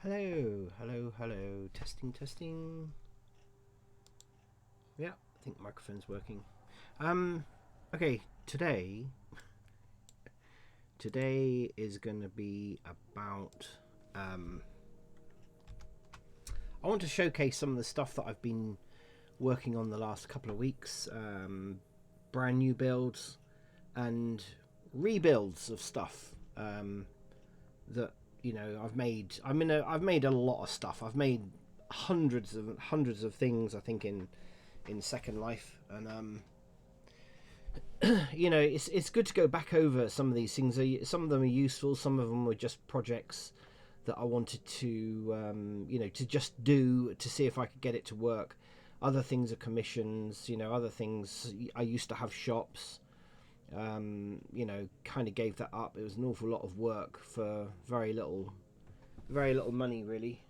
Hello, hello, hello. Testing, testing. Yeah, I think the microphone's working. Um, okay, today is going to be about. I want to showcase some of the stuff that I've been working on the last couple of weeks. Brand new builds and rebuilds of stuff. That I've made. I've made a lot of stuff. I've made hundreds of things. I think in Second Life, and it's good to go back over some of these things. Some of them are useful. Some of them were just projects that I wanted to just do to see if I could get it to work. Other things are commissions. Other things I used to have shops. Kind of gave that up. It was an awful lot of work for very little money, really.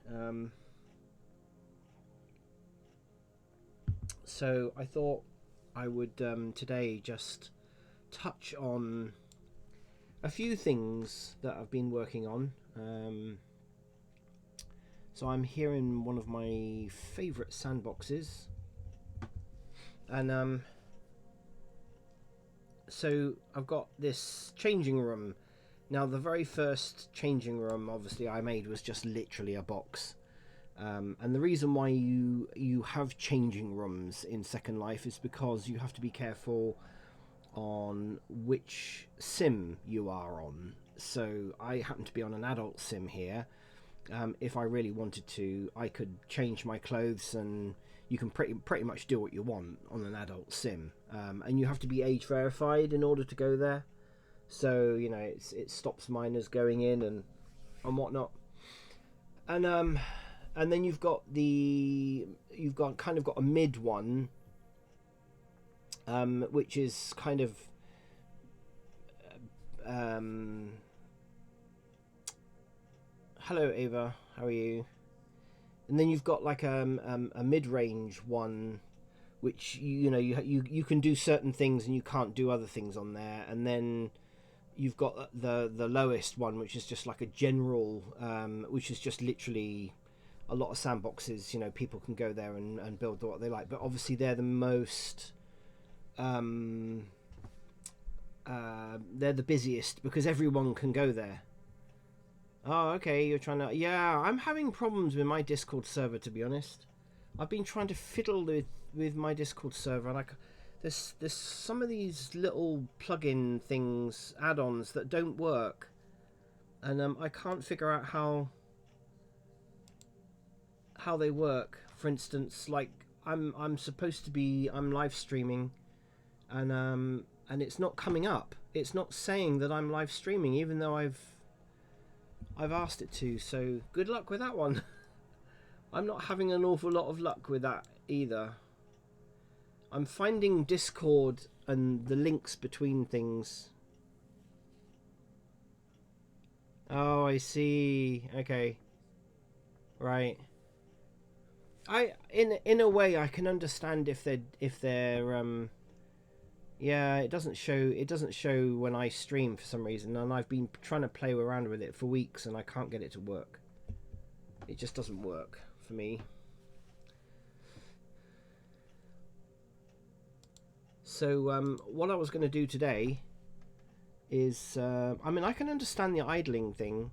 So I thought I would today just touch on a few things that I've been working on. So I'm here in one of my favourite sandboxes, and so I've got this changing room. Now, the very first changing room, obviously, I made was just literally a box. And the reason why you have changing rooms in Second Life is because you have to be careful on which sim you are on. So I happen to be on an adult sim here. If I really wanted to, I could change my clothes, and you can pretty much do what you want on an adult sim. And you have to be age verified in order to go there. So it stops minors going in and whatnot. And then you've got kind of got a mid one, which is kind of hello Ava, how are you? And then you've got like a mid-range one, which you can do certain things and you can't do other things on there. And then you've got the lowest one, which is just like a general, which is just literally a lot of sandboxes. People can go there and build what they like, but obviously they're the most they're the busiest because everyone can go there. Oh, okay, you're trying to... Yeah, I'm having problems with my Discord server, to be honest. I've been trying to fiddle with my Discord server, and there's some of these little plug-in things, add-ons, that don't work. And I can't figure out how they work. For instance, like, I'm supposed to be... I'm live streaming, and it's not coming up. It's not saying that I'm live streaming, even though I've asked it to, so good luck with that one. I'm not having an awful lot of luck with that either. I'm finding Discord and the links between things. Oh, I see. Okay. Right. In a way I can understand if they're yeah, it doesn't show when I stream for some reason, and I've been trying to play around with it for weeks and I can't get it to work. It just doesn't work for me. So what I was going to do today is I can understand the idling thing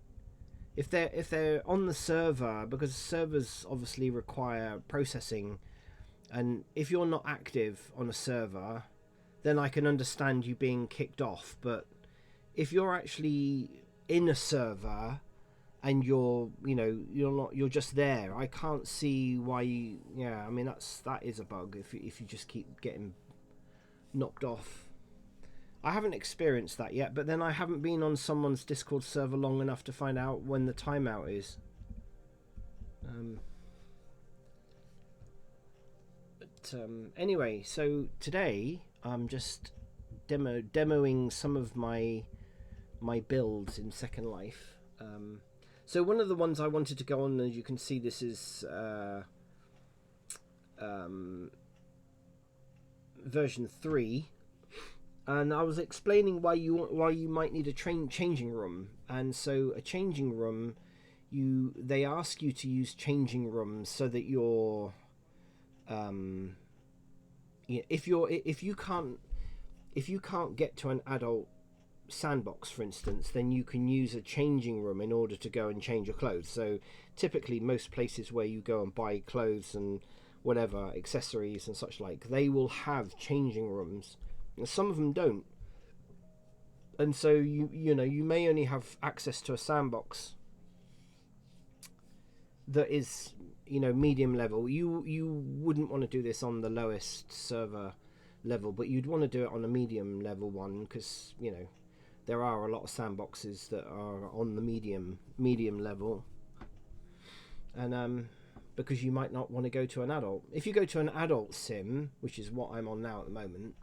if they're on the server, because servers obviously require processing, and if you're not active on a server, then I can understand you being kicked off. But if you're actually in a server and you're not, you're just there, I can't see why you... Yeah, I mean, that is a bug if you just keep getting knocked off. I haven't experienced that yet, but then I haven't been on someone's Discord server long enough to find out when the timeout is. Anyway, so today I'm just demoing some of my builds in Second Life. So one of the ones I wanted to go on, as you can see, this is version 3, and I was explaining why you might need a changing room. And so a changing room, they ask you to use changing rooms so that you're if you can't get to an adult sandbox, for instance, then you can use a changing room in order to go and change your clothes. So typically most places where you go and buy clothes and whatever accessories and such like, they will have changing rooms, and some of them don't. And so you may only have access to a sandbox that is medium level. You wouldn't want to do this on the lowest server level, but you'd want to do it on a medium level one, because there are a lot of sandboxes that are on the medium level, and because you might not want to go to an adult. If you go to an adult sim, which is what I'm on now at the moment,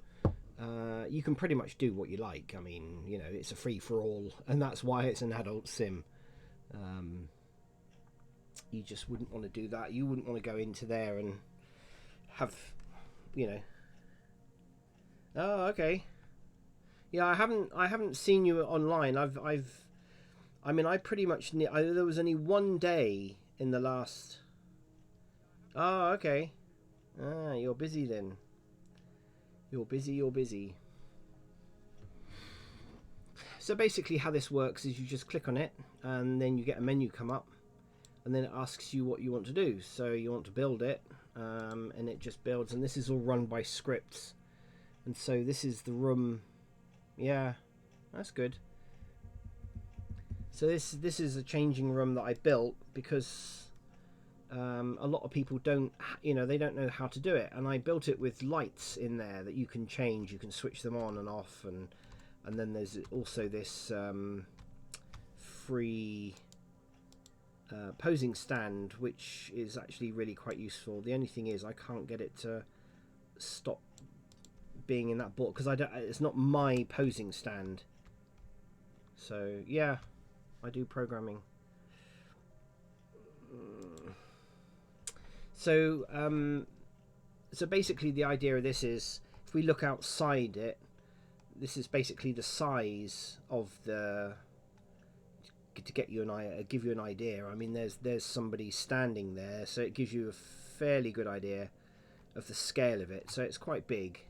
you can pretty much do what you like. I mean, it's a free for all, and that's why it's an adult sim. You just wouldn't want to do that. You wouldn't want to go into there and have, Oh, okay. Yeah, I haven't seen you online. I pretty much there was only one day in the last. Oh, okay. Ah, you're busy then. You're busy. So basically how this works is you just click on it and then you get a menu come up, and then it asks you what you want to do. So you want to build it, and it just builds, and this is all run by scripts. And so this is the room. Yeah, that's good. So this is a changing room that I built because a lot of people don't know how to do it, and I built it with lights in there that you can change. You can switch them on and off, and then there's also this free posing stand, which is actually really quite useful. The only thing is I can't get it to stop being in that board because it's not my posing stand. So yeah, I do programming. So basically the idea of this is, if we look outside it, this is basically the size of the, to get you give you an idea. I mean, there's somebody standing there, so it gives you a fairly good idea of the scale of it. So it's quite big.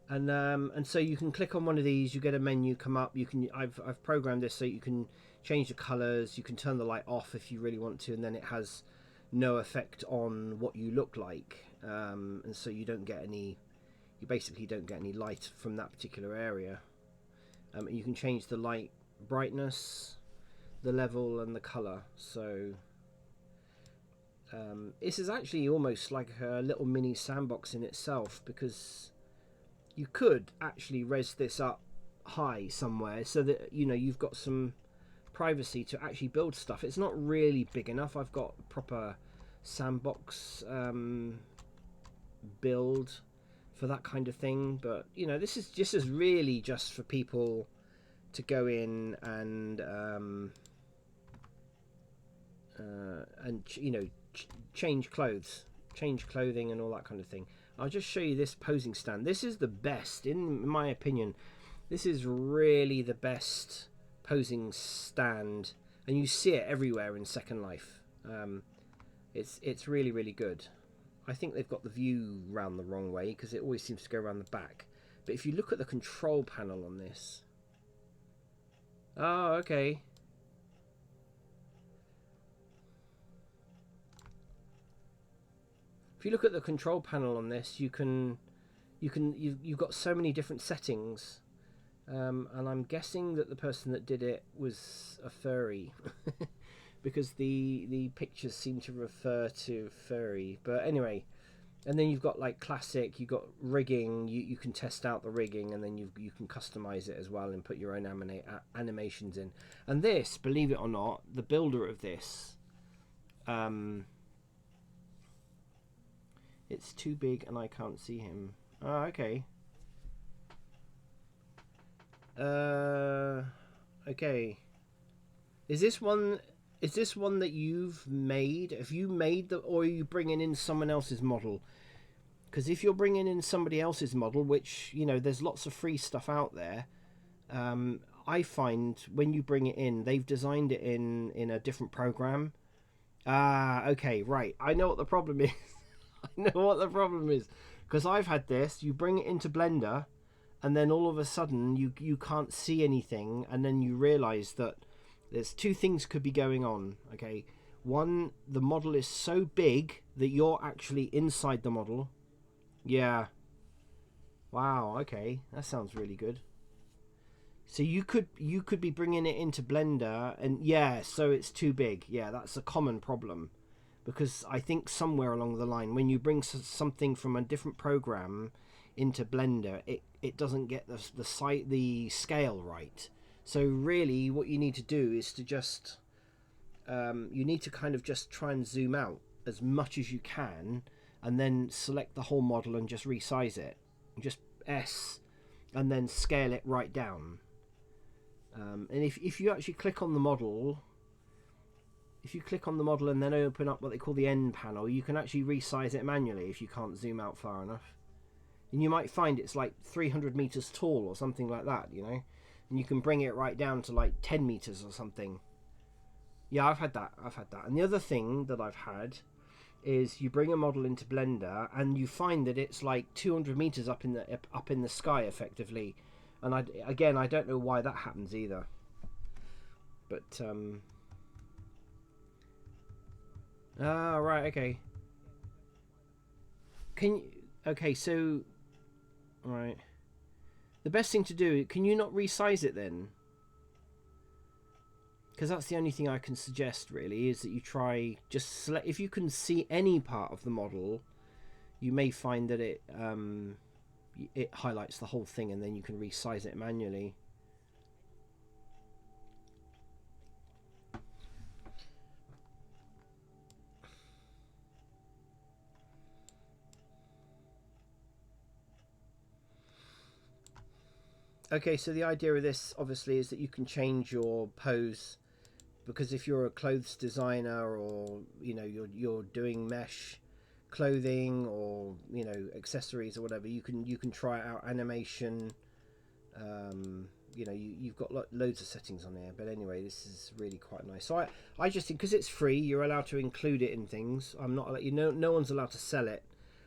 And so you can click on one of these, you get a menu come up. I've programmed this so you can change the colors, you can turn the light off if you really want to, and then it has no effect on what you look like, and so you basically don't get any light from that particular area. You can change the light brightness, the level, and the color. So this is actually almost like a little mini sandbox in itself, because you could actually res this up high somewhere so that you've got some privacy to actually build stuff. It's not really big enough. I've got a proper sandbox build for that kind of thing, but this is really just for people to go in and change clothing and all that kind of thing. I'll just show you this posing stand. This is the best, in my opinion. This is really the best posing stand, and you see it everywhere in Second Life. It's really, really good. I think they've got the view round the wrong way, because it always seems to go around the back. But if you look at the control panel on this... Oh, okay. If you look at the control panel on this, you've got so many different settings, and I'm guessing that the person that did it was a furry, because the pictures seem to refer to furry. But anyway, and then you've got like classic, you've got rigging. You can test out the rigging, and then you can customize it as well and put your own animations in. And this, believe it or not, the builder of this, it's too big and I can't see him. Oh, okay. Okay. Is this one that you've made? Have you made or are you bringing in someone else's model? Because if you're bringing in somebody else's model, which there's lots of free stuff out there, I find when you bring it in, they've designed it in a different program. Ah, okay, right. I know what the problem is. I know what the problem is because I've had this. You bring it into Blender, and then all of a sudden you can't see anything, and then you realise that there's two things could be going on. Okay, one, the model is so big that you're actually inside the model. Yeah. Wow. Okay, that sounds really good. So you could be bringing it into Blender, and yeah, so it's too big. Yeah, that's a common problem because I think somewhere along the line, when you bring something from a different program into Blender, it doesn't get the scale right. So really, what you need to do is to just you need to kind of just try and zoom out as much as you can, and then select the whole model and just resize it. Just S, and then scale it right down. And if you actually click on the model, if you click on the model and then open up what they call the end panel, you can actually resize it manually if you can't zoom out far enough. And you might find it's like 300 meters tall or something like that, you know, and you can bring it right down to like 10 meters or something. Yeah, I've had that. And the other thing that I've had is you bring a model into Blender and you find that it's like 200 meters up in the sky effectively. And I don't know why that happens either. But right, okay. Can you, okay, so right. The best thing to do, can you not resize it then? Because that's the only thing I can suggest really, is that you try just select, if you can see any part of the model, you may find that it highlights the whole thing, and then you can resize it manually. Okay, so the idea of this obviously is that you can change your pose, because if you're a clothes designer, or you know you're doing mesh clothing, or you know accessories or whatever, you can try out animation. You know, you've got loads of settings on here, but anyway, this is really quite nice. So I just think because it's free, you're allowed to include it in things. I'm not, you know, no one's allowed to sell it,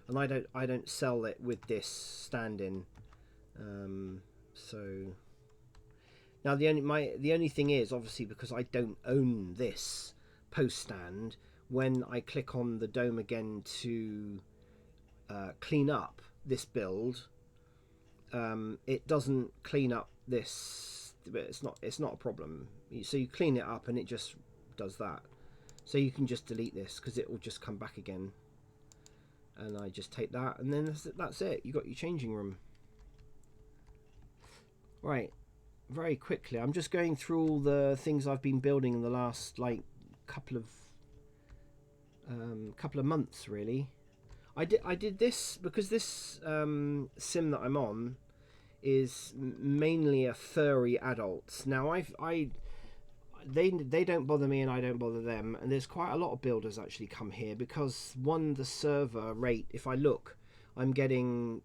and I don't sell it with this stand-in. So now the only thing is, obviously, because I don't own this post stand, when I click on the dome again to clean up this build, it doesn't clean up this, but it's not a problem. So you clean it up and it just does that. So you can just delete this because it will just come back again. And I just take that, and then that's it. You got your changing room. Right, very quickly, I'm just going through all the things I've been building in the last like couple of months really. I did this because this sim that I'm on is mainly a furry adults. Now they don't bother me and I don't bother them, and there's quite a lot of builders actually come here because one, the server rate, if I look, I'm getting,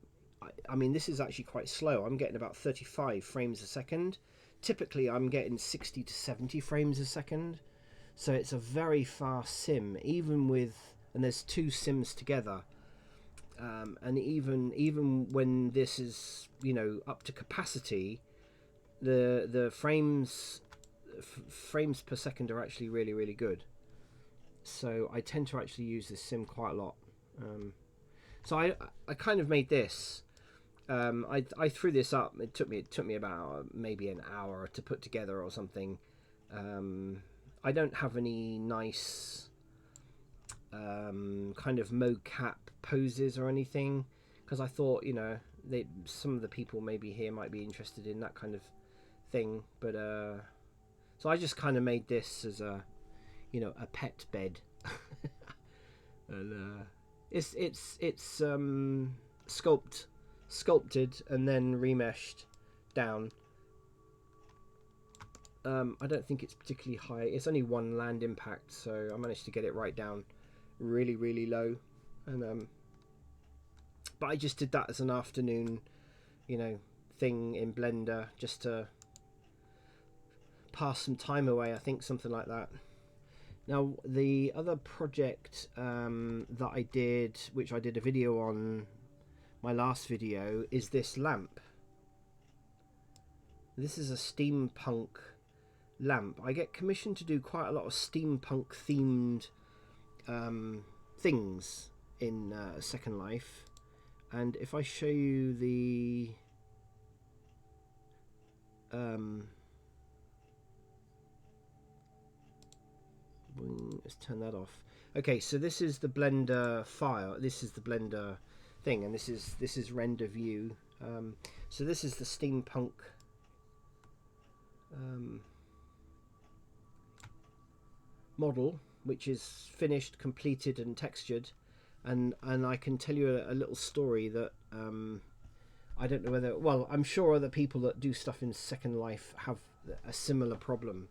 I mean, this is actually quite slow. I'm getting about 35 frames a second. Typically I'm getting 60 to 70 frames a second, so it's a very fast sim, even with, and there's two sims together. And even when this is, you know, up to capacity, the frames per second are actually really good. So I tend to actually use this sim quite a lot. So I kind of made this. I threw this up. It took me about maybe an hour to put together or something. I don't have any nice kind of mocap poses or anything, because I thought, you know, some of the people maybe here might be interested in that kind of thing, but so I just kind of made this as a, you know, a pet bed. And it's sculpted and then remeshed down. I don't think it's particularly high. It's only one land impact, so I managed to get it right down really low. And but I just did that as an afternoon, you know, thing in Blender, just to pass some time away, I think, something like that. Now, the other project that I did, which I did a video on my last video, is this lamp. This is a steampunk lamp. I get commissioned to do quite a lot of steampunk themed things in Second Life, and if I show you the let's turn that off. Okay, so this is the Blender file. This is the Blender thing, and this is render view. So this is the steampunk model, which is finished, completed, and textured. And I can tell you a little story that I don't know whether, well, I'm sure other people that do stuff in Second Life have a similar problem.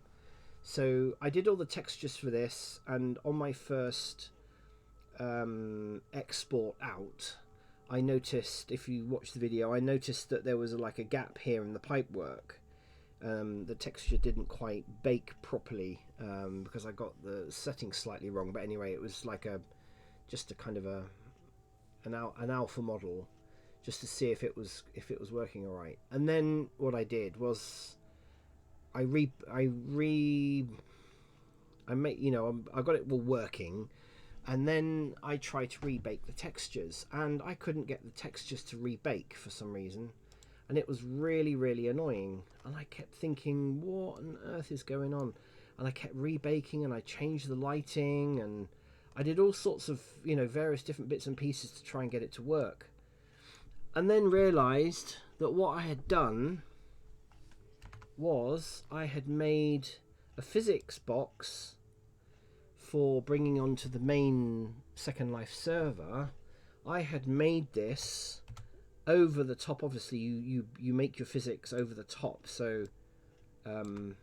So I did all the textures for this, and on my first export out, I noticed, if you watch the video, I noticed that there was like a gap here in the pipe work. The texture didn't quite bake properly because I got the settings slightly wrong. But anyway, it was like just a kind of an alpha model, just to see if it was working all right. And then what I did was I got it all working, and then I tried to rebake the textures, and I couldn't get the textures to rebake for some reason, and it was really, really annoying. And I kept thinking, what on earth is going on? And I kept rebaking, and I changed the lighting, and I did all sorts of, various different bits and pieces to try and get it to work. And then realized that what I had done was I had made a physics box for bringing onto the main Second Life server. I had made this over the top. Obviously you make your physics over the top, so and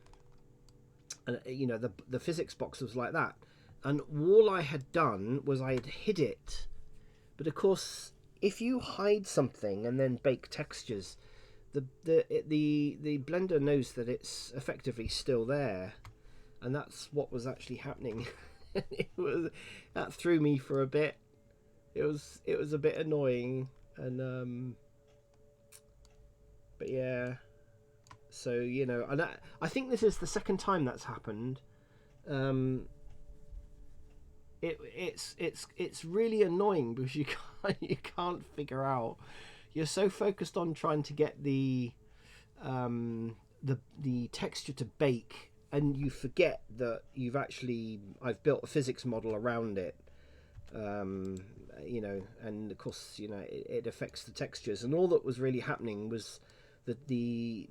the physics box was like that, and all I had done was I had hid it. But of course, if you hide something and then bake textures, the Blender knows that it's effectively still there, and that's what was actually happening. That threw me for a bit. It was a bit annoying, and but yeah. So and I think this is the second time that's happened. It's really annoying because you can't figure out. You're so focused on trying to get the texture to bake, and you forget that I've built a physics model around it, and of course it affects the textures, and all that was really happening was that the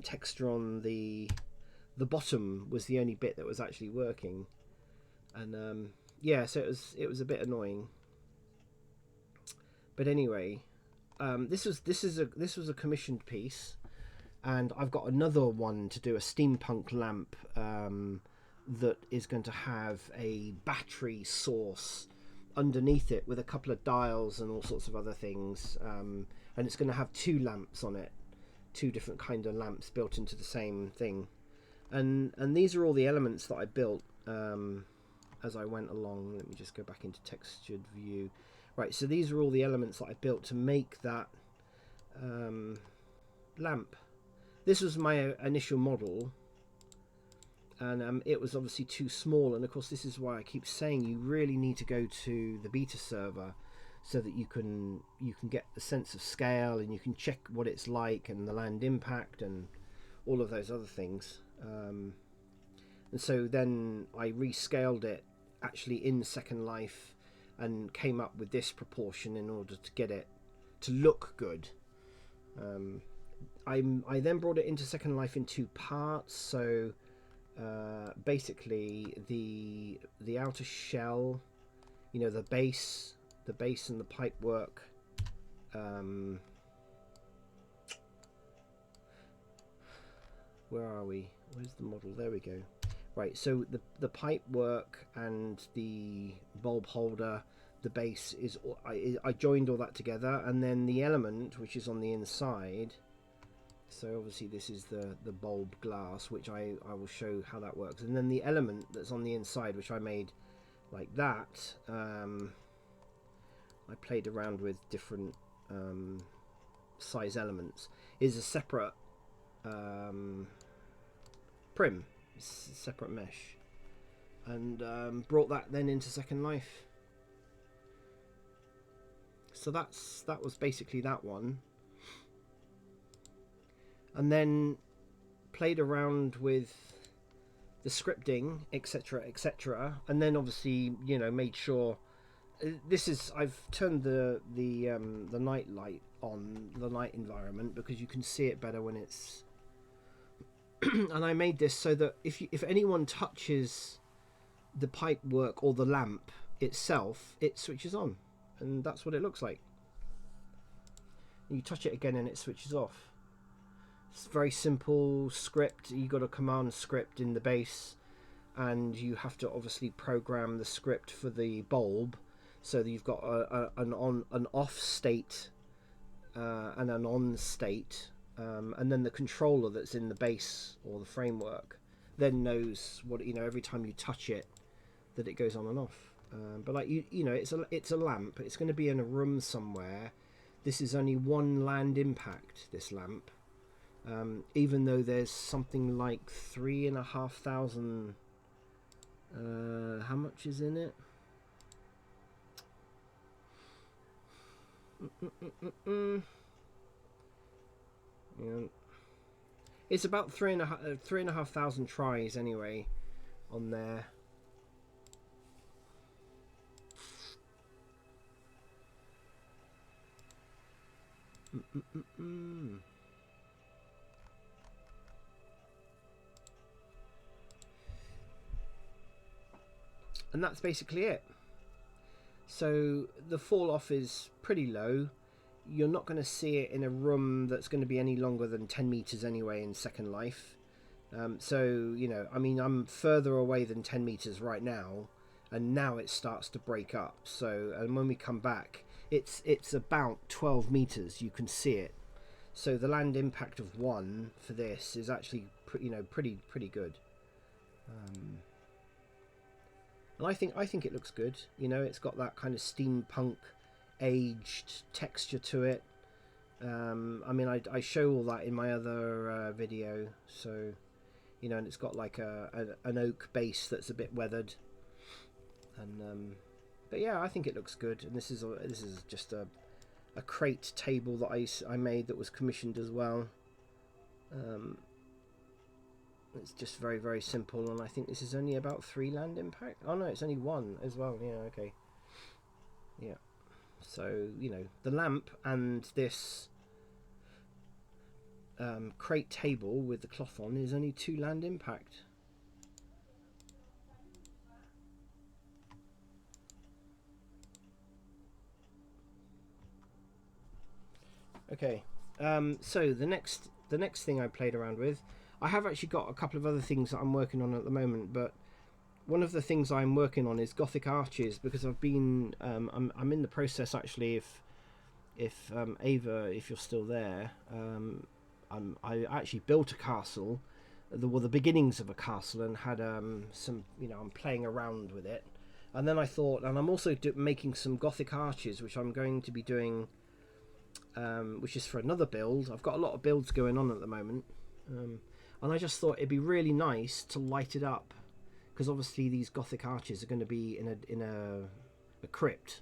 texture on the bottom was the only bit that was actually working, and yeah, so it was a bit annoying. But anyway, this was a commissioned piece, and I've got another one to do, a steampunk lamp that is going to have a battery source underneath it with a couple of dials and all sorts of other things, and it's going to have two lamps on it, two different kind of lamps built into the same thing, and these are all the elements that I built as I went along. Let me just go back into textured view. Right, so these are all the elements that I built to make that lamp. This was my initial model, and it was obviously too small, and of course this is why I keep saying you really need to go to the beta server so that you can get the sense of scale, and you can check what it's like and the land impact and all of those other things. And so then I rescaled it actually in Second Life and came up with this proportion in order to get it to look good. I then brought it into Second Life in two parts. So basically the outer shell, the base and the pipe work, where are we? Where's the model? There we go. Right, so the pipe work and the bulb holder, the base is, I joined all that together, and then the element which is on the inside So obviously this is the bulb glass, which I will show how that works. And then the element that's on the inside, which I made like that, I played around with different size elements, is a separate prim, separate mesh, and brought that then into Second Life. So that was basically that one. And then played around with the scripting, etc., etc., and then obviously, you know, made sure this is, I've turned the night light on, the night environment, because you can see it better when it's and I made this so that if anyone touches the pipe work or the lamp itself, it switches on, and that's what it looks like. You touch it again and it switches off. It's very simple script. You got a command script in the base, and you have to obviously program the script for the bulb, so that you've got an off state and an on state, and then the controller that's in the base or the framework then knows what, you know, every time you touch it, that it goes on and off. But like you know, it's a lamp. It's going to be in a room somewhere. This is only one land impact, this lamp. Even though there's something like 3,500, how much is in it? Yeah. It's about 3,500 tries anyway on there. And that's basically it. So the fall off is pretty low. You're not going to see it in a room that's going to be any longer than 10 meters anyway in Second Life. So, you know, I mean, I'm further away than 10 meters right now, and now it starts to break up. So, and when we come back, it's about 12 meters. You can see it. So the land impact of 1 for this is actually, you know, pretty good. And I think it looks good. You know, it's got that kind of steampunk aged texture to it. I mean, I show all that in my other video. So, you know, and it's got like an oak base that's a bit weathered. And but yeah, I think it looks good. And this is just a crate table that I made that was commissioned as well. It's just very, very simple, and I think this is only about 3 land impact. Oh no, it's only 1 as well. Yeah, okay. Yeah. So, you know, the lamp and this crate table with the cloth on is only 2 land impact. Okay. So the next thing I played around with, I have actually got a couple of other things that I'm working on at the moment, but one of the things I'm working on is Gothic arches, because I've been I'm in the process actually. If Ava, if you're still there, I actually built a castle, the beginnings of a castle, and had some, you know, I'm playing around with it, and then I thought, and I'm also making some Gothic arches, which I'm going to be doing, which is for another build. I've got a lot of builds going on at the moment. And I just thought it'd be really nice to light it up, because obviously these Gothic arches are going to be in a crypt,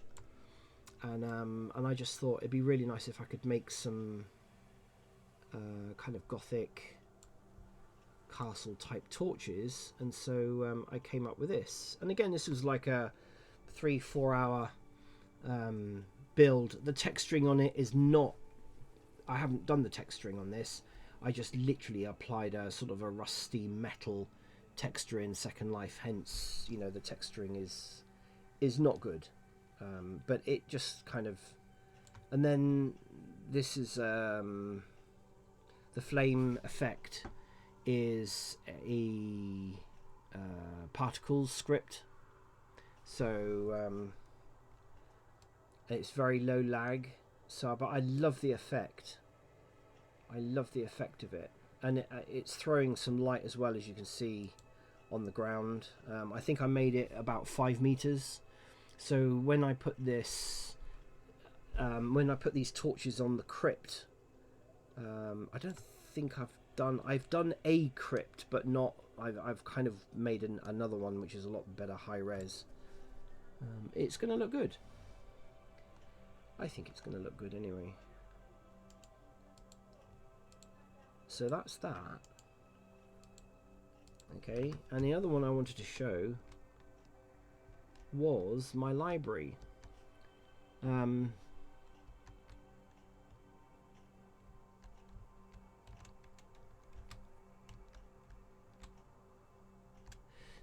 and I just thought it'd be really nice if I could make some kind of Gothic castle type torches, and so I came up with this. And again, this was like a 3-4 hour build. The texturing on it is not, I haven't done the texturing on this. I just literally applied a sort of a rusty metal texture in Second Life, hence, you know, the texturing is not good, but it just kind of. And then this is the flame effect is a particles script, so it's very low lag, so but I love the effect. I love the effect of it, and it's throwing some light as well, as you can see on the ground. I think I made it about 5 meters. So when I put this, when I put these torches on the crypt, I don't think I've done a crypt, but not. I've kind of made another one which is a lot better high res. It's going to look good. I think it's going to look good anyway. So that's that. Okay, and the other one I wanted to show was my library.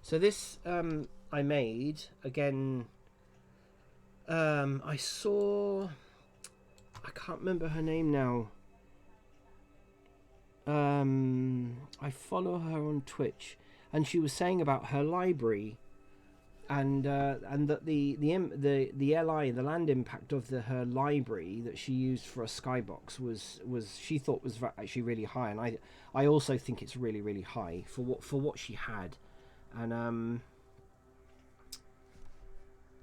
So this I made again. I saw. I can't remember her name now. I follow her on Twitch, and she was saying about her library, and that the LI, the land impact of her library that she used for a skybox was she thought was actually really high, and I also think it's really high for what she had, and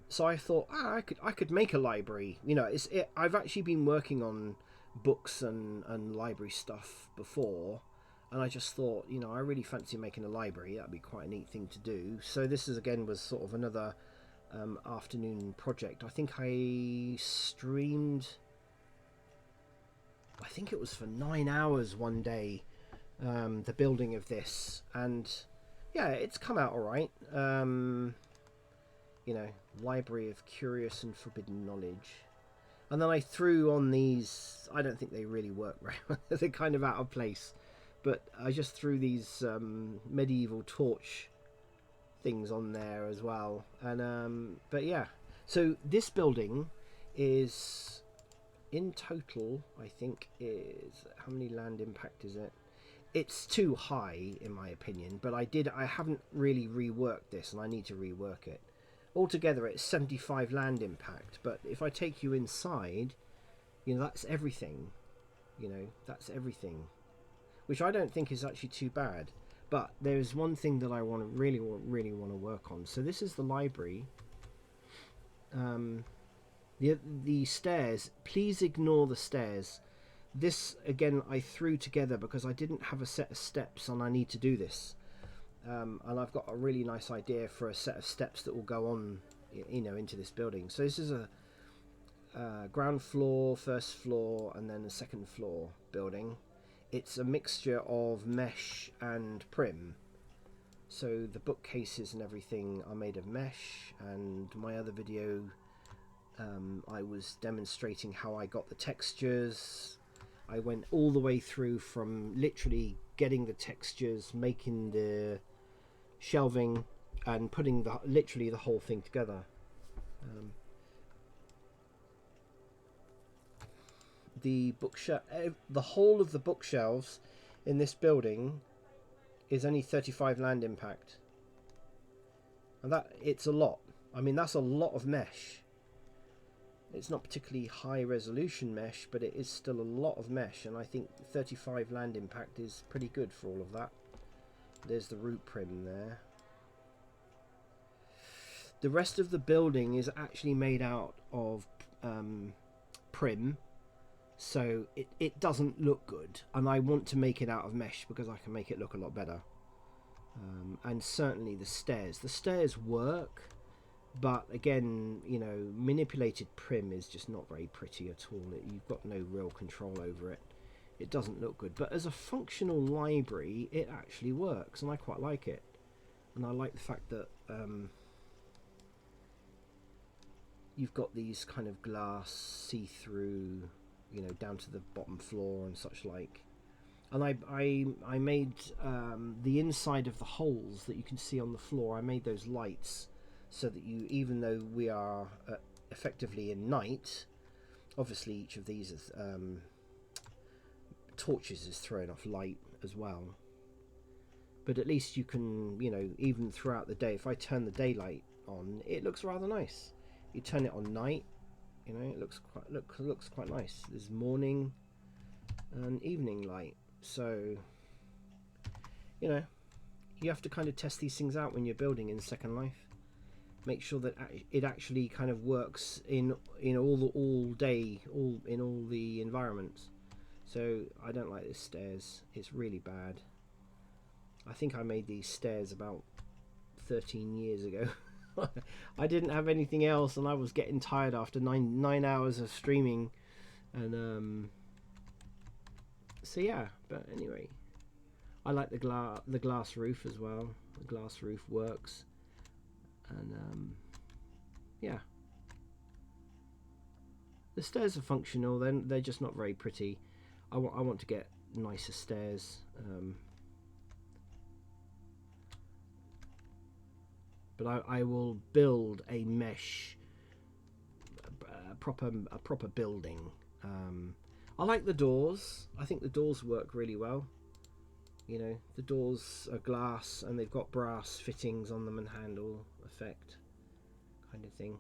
so I thought I could make a library. You know, I've actually been working on books and library stuff before, and I just thought, you know, I really fancy making a library. That'd be quite a neat thing to do. So this was sort of another afternoon project. I think I streamed, I think it was for 9 hours one day, the building of this, and yeah, it's come out all right. You know, Library of Curious and Forbidden Knowledge. And then I threw on these, I don't think they really work very well. They're kind of out of place. But I just threw these medieval torch things on there as well. And but yeah, so this building is in total, I think, is, how many land impact is it? It's too high in my opinion, but I haven't really reworked this, and I need to rework it. Altogether it's 75 land impact, but if I take you inside, you know, that's everything. You know, that's everything, which I don't think is actually too bad. But there's one thing that I really want to work on. So this is the library. The stairs, please ignore the stairs. This again I threw together because I didn't have a set of steps, and I need to do this. And I've got a really nice idea for a set of steps that will go on, you know, into this building. So this is a ground floor, first floor, and then a second floor building. It's a mixture of mesh and prim. So the bookcases and everything are made of mesh, and my other video I was demonstrating how I got the textures. I went all the way through from literally getting the textures, making the shelving, and putting literally the whole thing together. The bookshelf, the whole of the bookshelves in this building is only 35 land impact, and it's a lot. I mean, that's a lot of mesh. It's not particularly high resolution mesh, but it is still a lot of mesh, and I think 35 land impact is pretty good for all of that. There's the root prim there. The rest of the building is actually made out of prim, so it doesn't look good, and I want to make it out of mesh because I can make it look a lot better. And certainly the stairs work, but again, you know, manipulated prim is just not very pretty at all. You've got no real control over it. It doesn't look good, but as a functional library it actually works, and I quite like it. And I like the fact that you've got these kind of glass see-through, you know, down to the bottom floor and such like. And I made the inside of the holes that you can see on the floor, I made those lights so that you, even though we are effectively in night, obviously each of these is, torches is throwing off light as well, but at least you can, you know, even throughout the day, if I turn the daylight on, it looks rather nice. You turn it on night, you know, it looks quite nice. There's morning, and evening light. So, you know, you have to kind of test these things out when you're building in Second Life. Make sure that it actually kind of works in all day, in all the environments. So I don't like this stairs. It's really bad. I think I made these stairs about 13 years ago. I didn't have anything else, and I was getting tired after nine hours of streaming, and so yeah. But anyway, I like the glass roof as well. The glass roof works, and yeah. The stairs are functional. Then they're just not very pretty. I want to get nicer stairs. But I will build a mesh, a proper building. I like the doors. I think the doors work really well. You know, the doors are glass and they've got brass fittings on them and handle effect kind of thing.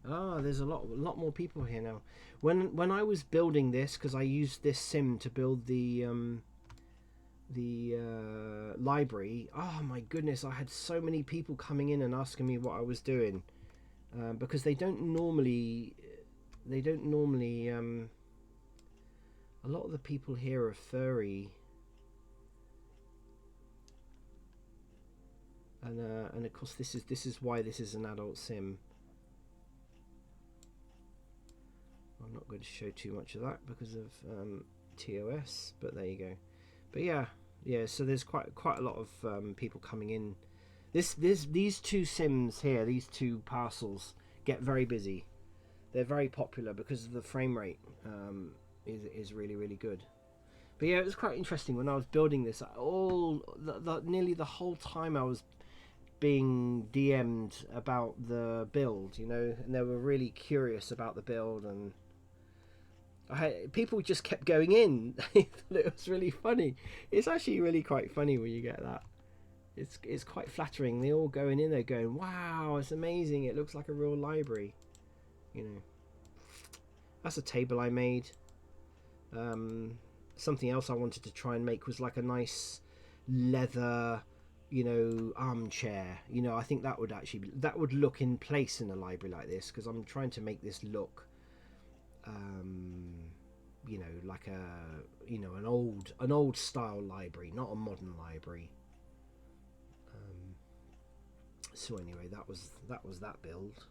Ah, there's a lot more people here now. When I was building this, because I used this sim to build the library. Oh my goodness, I had so many people coming in and asking me what I was doing, because they don't normally a lot of the people here are furry, and of course this is why this is an adult sim. I'm not going to show too much of that because of TOS, but there you go. But yeah, so there's quite a lot of people coming in. These two sims here, these two parcels get very busy. They're very popular because the frame rate is really good. But yeah, it was quite interesting when I was building this. Nearly the whole time I was being DM'd about the build, you know, and they were really curious about the build, and people just kept going in. I thought it was really funny. It's actually really quite funny when you get that. It's quite flattering. They're all going in there going, wow, it's amazing, it looks like a real library, you know. That's a table I made. Something else I wanted to try and make was like a nice leather, you know, armchair. You know, I think that would look in place in a library like this, because I'm trying to make this look you know, like an old style library, not a modern library. So anyway, that was that build.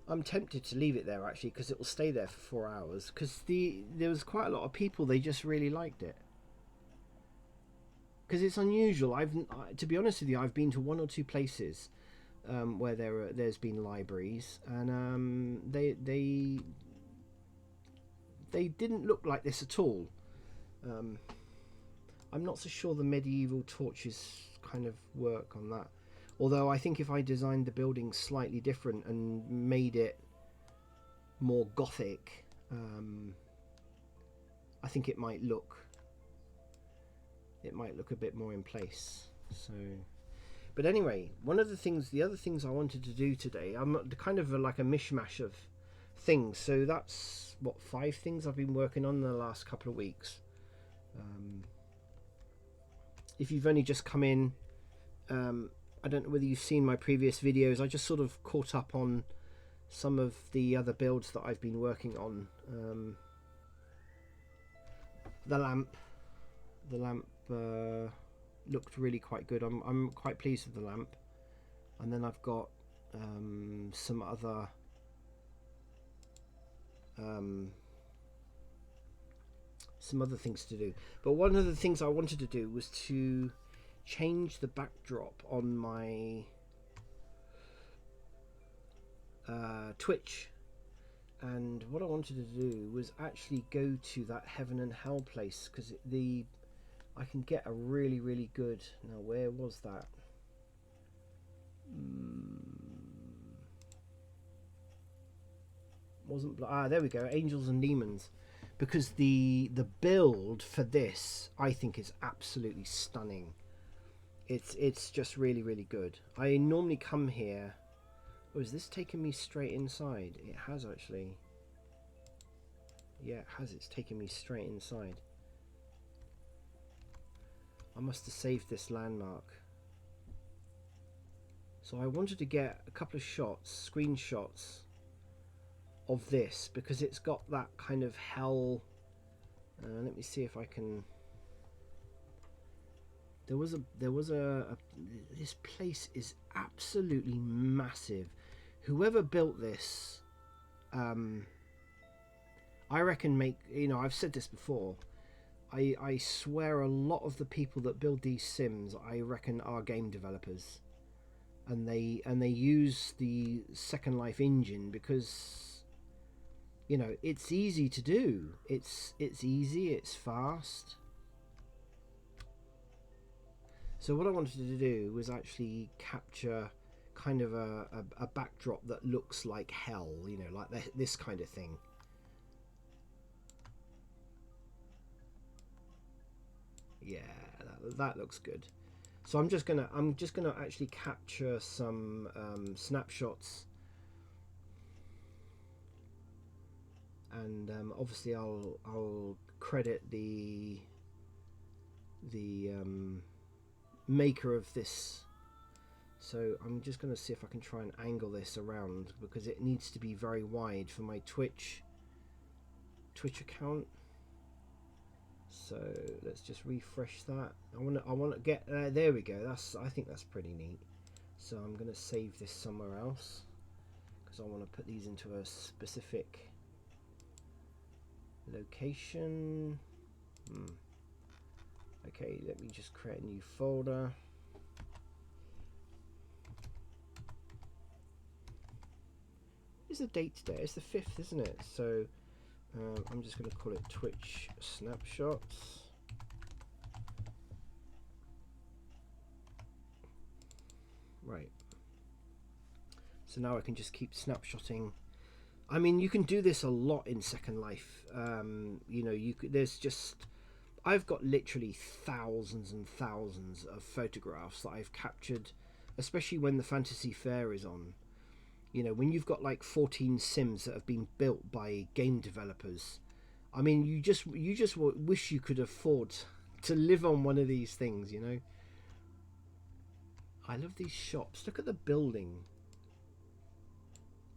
I'm tempted to leave it there actually, because it will stay there for 4 hours, because there was quite a lot of people, they just really liked it, because it's unusual. To be honest with you, I've been to one or two places where there's been libraries, and they didn't look like this at all. I'm not so sure the medieval torches kind of work on that, although I think if I designed the building slightly different and made it more gothic, I think it might look a bit more in place. So, but anyway, the other things I wanted to do today, I'm kind of like a mishmash of things. So that's 5 things I've been working on in the last couple of weeks. If you've only just come in, I don't know whether you've seen my previous videos. I just sort of caught up on some of the other builds that I've been working on. The lamp looked really quite good. I'm quite pleased with the lamp. And then I've got some other things to do. But one of the things I wanted to do was to change the backdrop on my Twitch. And what I wanted to do was actually go to that Heaven and Hell place, because I can get a really good. Now, where was that? There we go. Angels and Demons, because the build for this, I think, is absolutely stunning. It's just really good. I normally come here. Oh, is this taking me straight inside? It has actually. Yeah, it has. It's taking me straight inside. I must have saved this landmark. So I wanted to get a couple of shots, screenshots of this, because it's got that kind of hell. Let me see if I can. This place is absolutely massive. Whoever built this, I reckon I've said this before. I swear a lot of the people that build these sims, I reckon, are game developers, and they use the Second Life engine because it's easy to do. It's easy. It's fast. So what I wanted to do was actually capture kind of a backdrop that looks like hell, like this kind of thing. Yeah, that looks good. So I'm just gonna actually capture some snapshots, and obviously I'll credit the maker of this. So I'm just going to see if I can try and angle this around, because it needs to be very wide for my Twitch account. So let's just refresh that. I want to get there we go. I think that's pretty neat. So I'm going to save this somewhere else, because I want to put these into a specific location. Okay, let me just create a new folder. Is the date today? It's the 5th, isn't it? So I'm just going to call it Twitch Snapshots. Right. So now I can just keep snapshotting. I mean, you can do this a lot in Second Life. I've got literally thousands and thousands of photographs that I've captured, especially when the Fantasy Fair is on. When you've got like 14 sims that have been built by game developers, I mean, you just wish you could afford to live on one of these things. I love these shops. Look at the building.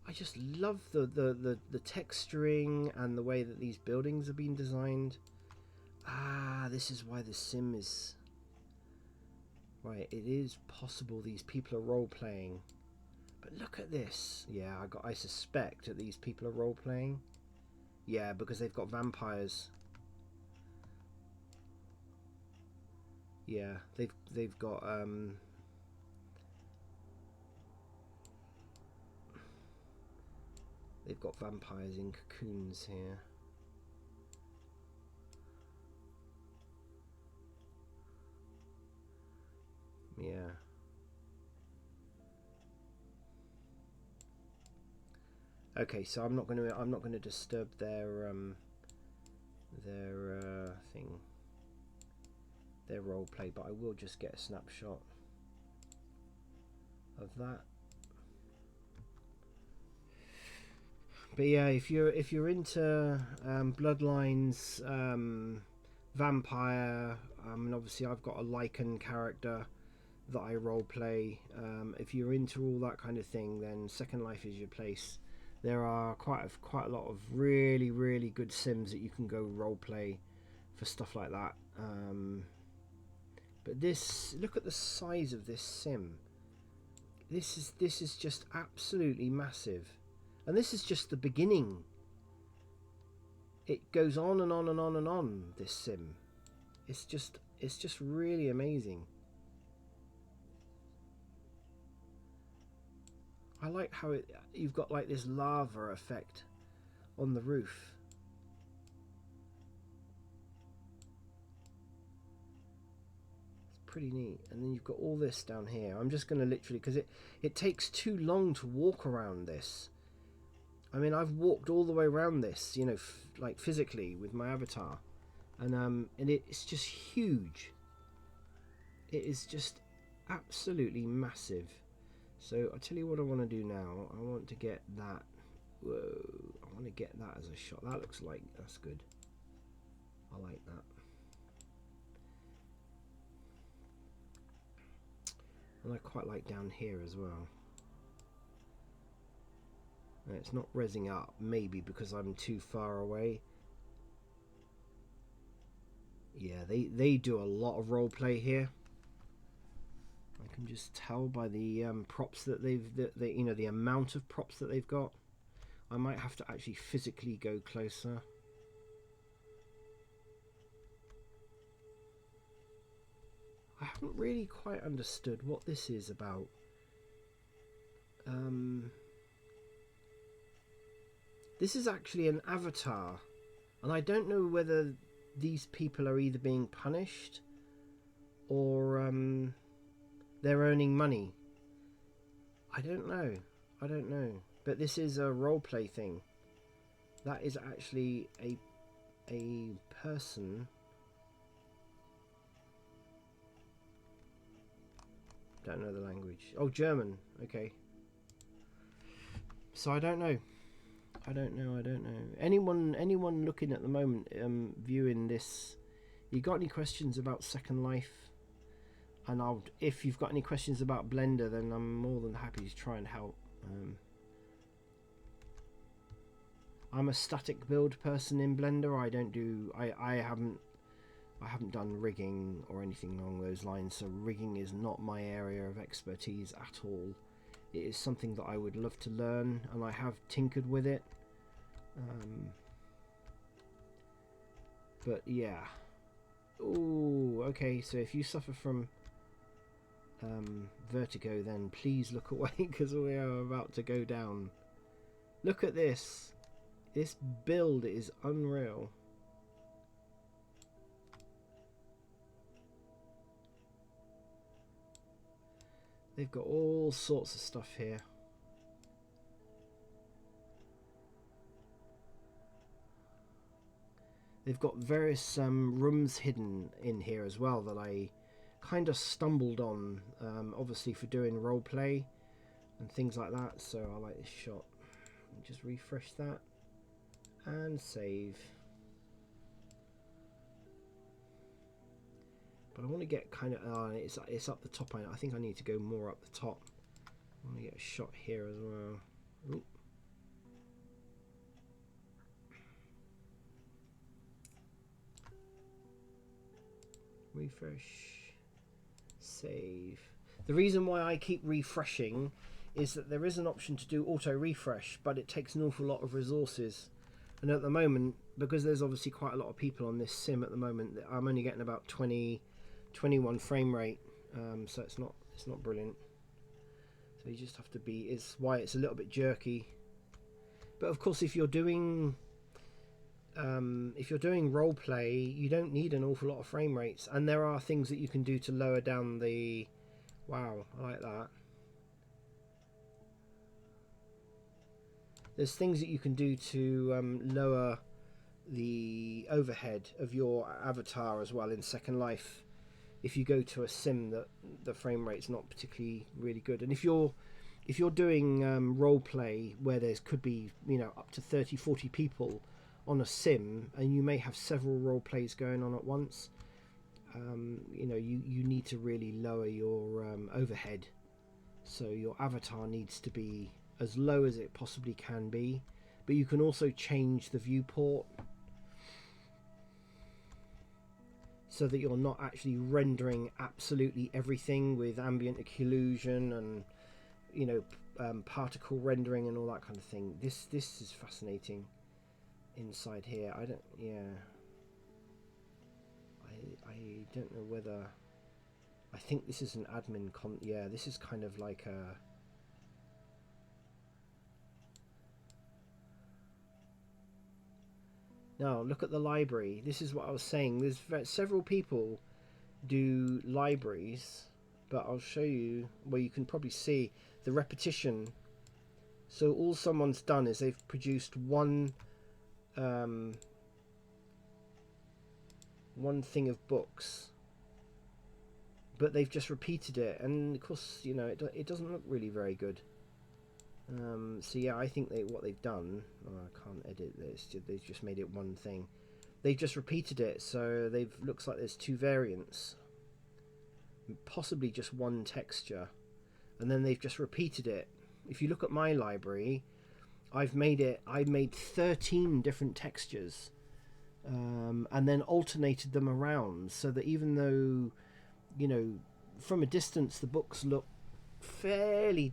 I just love the texturing and the way that these buildings have been designed. This is why the sim is right. It is possible these people are role-playing. But look at this. Yeah, I suspect that these people are role-playing. Yeah, because they've got vampires. Yeah, they've got vampires in cocoons here. Yeah. Okay, so I'm not going to disturb their thing, their role play, but I will just get a snapshot of that. But yeah, if you're into Bloodlines, vampire, and obviously I've got a Lycan character that I role play. If you're into all that kind of thing, then Second Life is your place. There are quite a lot of really, really good sims that you can go role play for stuff like that. But look at the size of this sim. This is just absolutely massive, and this is just the beginning. It goes on and on and on and on. This sim, it's just really amazing. I like how you've got like this lava effect on the roof. It's pretty neat. And then you've got all this down here. I'm just going to literally, because it takes too long to walk around this. I mean, I've walked all the way around this, like physically with my avatar, and it's just huge. It is just absolutely massive. So I'll tell you what I want to do now. I want to get that Whoa, I want to get that as a shot. That looks like that's good. I like that. And I quite like down here as well. And it's not rezzing up, maybe because I'm too far away. Yeah, they do a lot of role play here. I can just tell by the props that you know, the amount of props that they've got. I might have to actually physically go closer. I haven't really quite understood what this is about. This is actually an avatar, and I don't know whether these people are either being punished or they're earning money. I don't know. But this is a roleplay thing. That is actually a person. Don't know the language. Oh, German. Okay. So I don't know. Anyone looking at the moment, viewing this, you got any questions about Second Life? And if you've got any questions about Blender, then I'm more than happy to try and help. I'm a static build person in Blender. I haven't done rigging or anything along those lines, so rigging is not my area of expertise at all. It is something that I would love to learn, and I have tinkered with it. But yeah. Ooh, okay, so if you suffer from vertigo, then please look away, because we are about to go down. Look at this. This build is unreal. They've got all sorts of stuff here. They've got various rooms hidden in here as well that I kind of stumbled on, obviously for doing roleplay and things like that. So I like this shot. Just refresh that and save. But I want to get kind of it's up the top. I think I need to go more up the top. I want to get a shot here as well. Ooh. Refresh, save. The reason why I keep refreshing is that there is an option to do auto refresh, but it takes an awful lot of resources. And at the moment, because there's obviously quite a lot of people on this sim at the moment, I'm only getting about 21 frame rate, so it's not brilliant. So you just have to be. It's why it's a little bit jerky. But of course, if you're doing role play, you don't need an awful lot of frame rates, and there are things that you can do to lower down the. Wow, I like that. There's things that you can do to lower the overhead of your avatar as well in Second Life. If you go to a sim that the frame rate's not particularly really good, and if you're doing role play where there's could be, you know, up to 30-40 people on a sim, and you may have several role plays going on at once, you know, you need to really lower your overhead, so your avatar needs to be as low as it possibly can be. But you can also change the viewport so that you're not actually rendering absolutely everything with ambient occlusion and, you know, particle rendering and all that kind of thing. This is fascinating inside here. I don't know whether, I think this is an admin yeah, this is kind of like a, now look at the library. This is what I was saying. There's several people do libraries, but I'll show you where you can probably see the repetition. So all someone's done is they've produced one thing of books, but they've just repeated it, and of course, you know, it doesn't look really very good. So yeah, I think what they've done. Oh, I can't edit this. They've just made it one thing. They've just repeated it, so they've looks like there's two variants, possibly just one texture, and then they've just repeated it. If you look at my library, I made 13 different textures, and then alternated them around so that even though, you know, from a distance the books look fairly,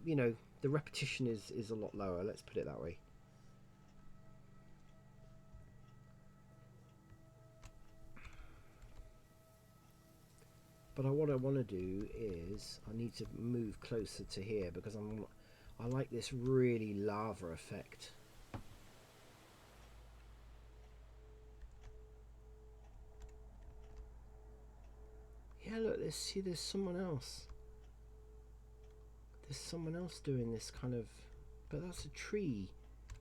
you know, the repetition is a lot lower. Let's put it that way. But what I want to do is I need to move closer to here because I like this really lava effect. Yeah, look, there's someone else. There's someone else doing this kind of, but that's a tree.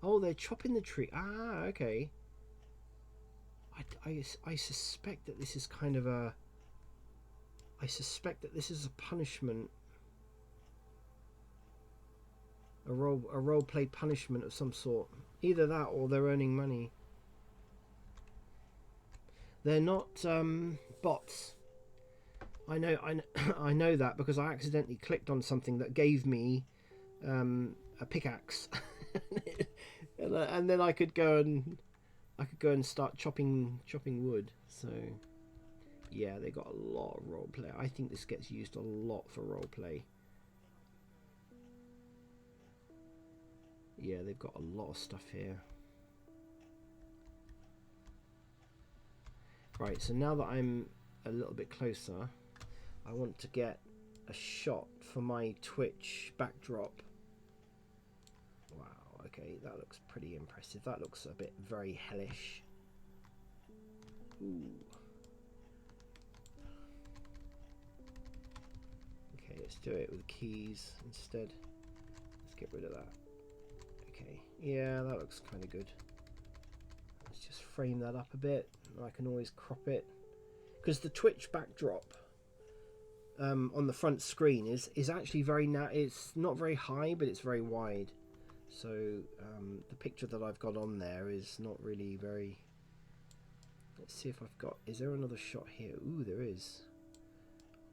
Oh, they're chopping the tree. Ah, okay. I suspect that this is kind of a. I suspect that this is a punishment. A role play punishment of some sort. Either that or they're earning money. They're not bots. I know I know that because I accidentally clicked on something that gave me a pickaxe, and then I could go and start chopping wood. So yeah, they got a lot of roleplay. I think this gets used a lot for roleplay. Yeah, they've got a lot of stuff here. Right, so now that I'm a little bit closer, I want to get a shot for my Twitch backdrop. Wow, okay, that looks pretty impressive. That looks a bit very hellish. Ooh. Okay, let's do it with keys instead. Let's get rid of that. Okay, yeah, that looks kind of good. Let's just frame that up a bit. I can always crop it. Because the Twitch backdrop on the front screen is actually it's not very high, but it's very wide. So the picture that I've got on there is not really very. Let's see if I've got. Is there another shot here? Ooh, there is.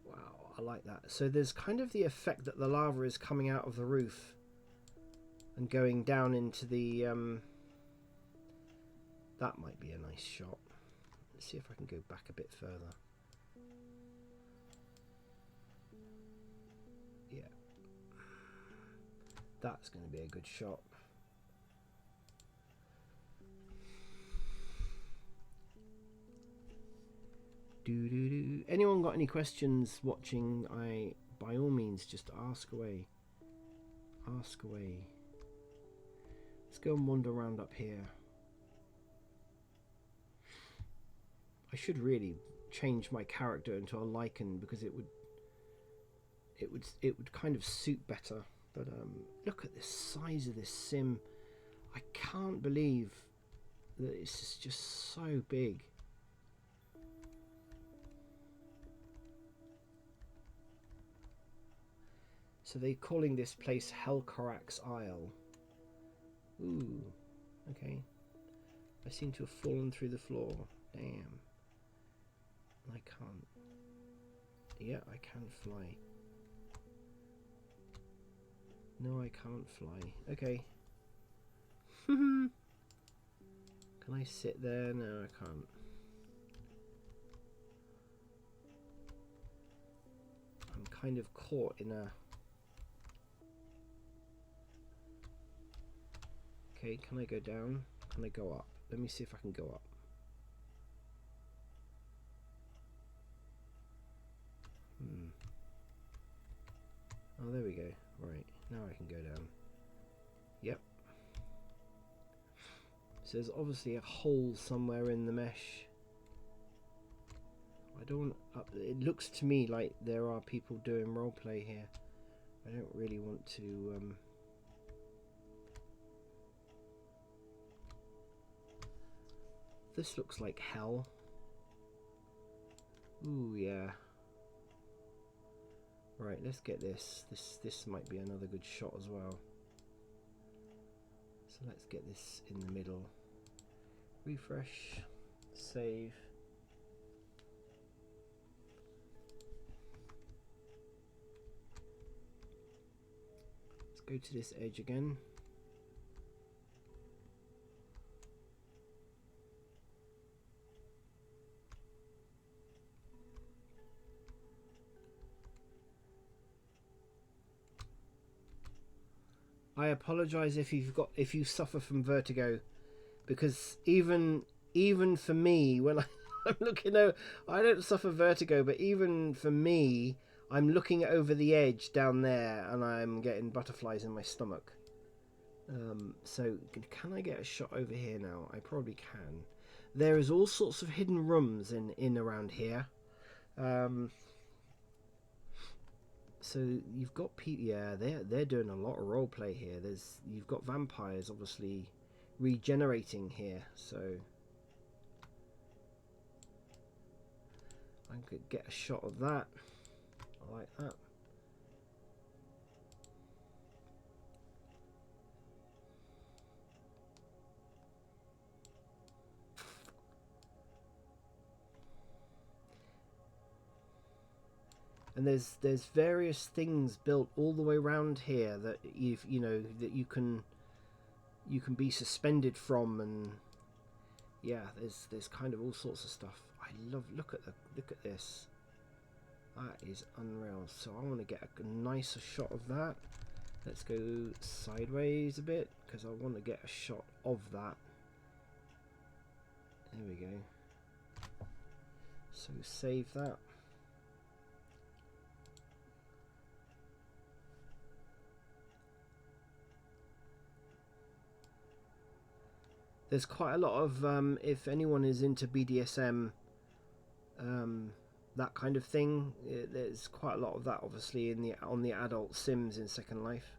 Wow, I like that. So there's kind of the effect that the lava is coming out of the roof and going down into the. That might be a nice shot. Let's see if I can go back a bit further. Yeah. That's going to be a good shot. Anyone got any questions watching? By all means, just ask away. Ask away. Let's go and wander around up here. I should really change my character into a lichen because it would kind of suit better. But look at the size of this sim. I can't believe that it's just so big. So they're calling this place Helcorax Isle. Ooh, okay. I seem to have fallen through the floor. Damn. I can't. Yeah, I can fly. No, I can't fly. Okay. Can I sit there? No, I can't. I'm kind of caught in a... Okay, can I go down? Can I go up? Let me see if I can go up. Oh, there we go. Right, now I can go down. Yep. So there's obviously a hole somewhere in the mesh. I don't... It looks to me like there are people doing roleplay here. I don't really want to... This looks like hell. Ooh, yeah. Right, let's get this. This might be another good shot as well. So let's get this in the middle. Refresh, save. Let's go to this edge again. I apologize if you suffer from vertigo, because even for me, when I'm looking over, I don't suffer vertigo, but even for me, I'm looking over the edge down there and I'm getting butterflies in my stomach. So can I get a shot over here now? I probably can. There is all sorts of hidden rooms in around here. So you've got people, yeah, they're doing a lot of role play here. You've got vampires obviously regenerating here, so I could get a shot of that. I like that. And there's various things built all the way around here that you know that you can be suspended from, and yeah, there's kind of all sorts of stuff. I love look at this. That is unreal. So I want to get a nicer shot of that. Let's go sideways a bit because I want to get a shot of that. There we go. So save that. There's quite a lot of if anyone is into BDSM, that kind of thing, there's quite a lot of that obviously on the adult Sims in Second Life.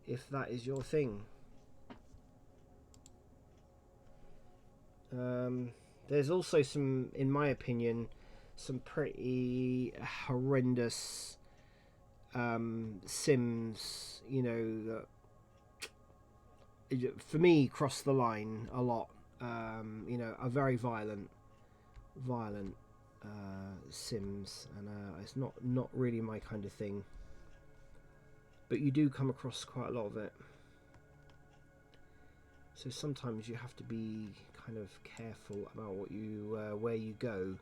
If that is your thing. There's also some, in my opinion, some pretty horrendous Sims, you know, that for me cross the line a lot. You know, are very violent Sims, and it's not really my kind of thing. But you do come across quite a lot of it. So sometimes you have to be kind of careful about what you where you go.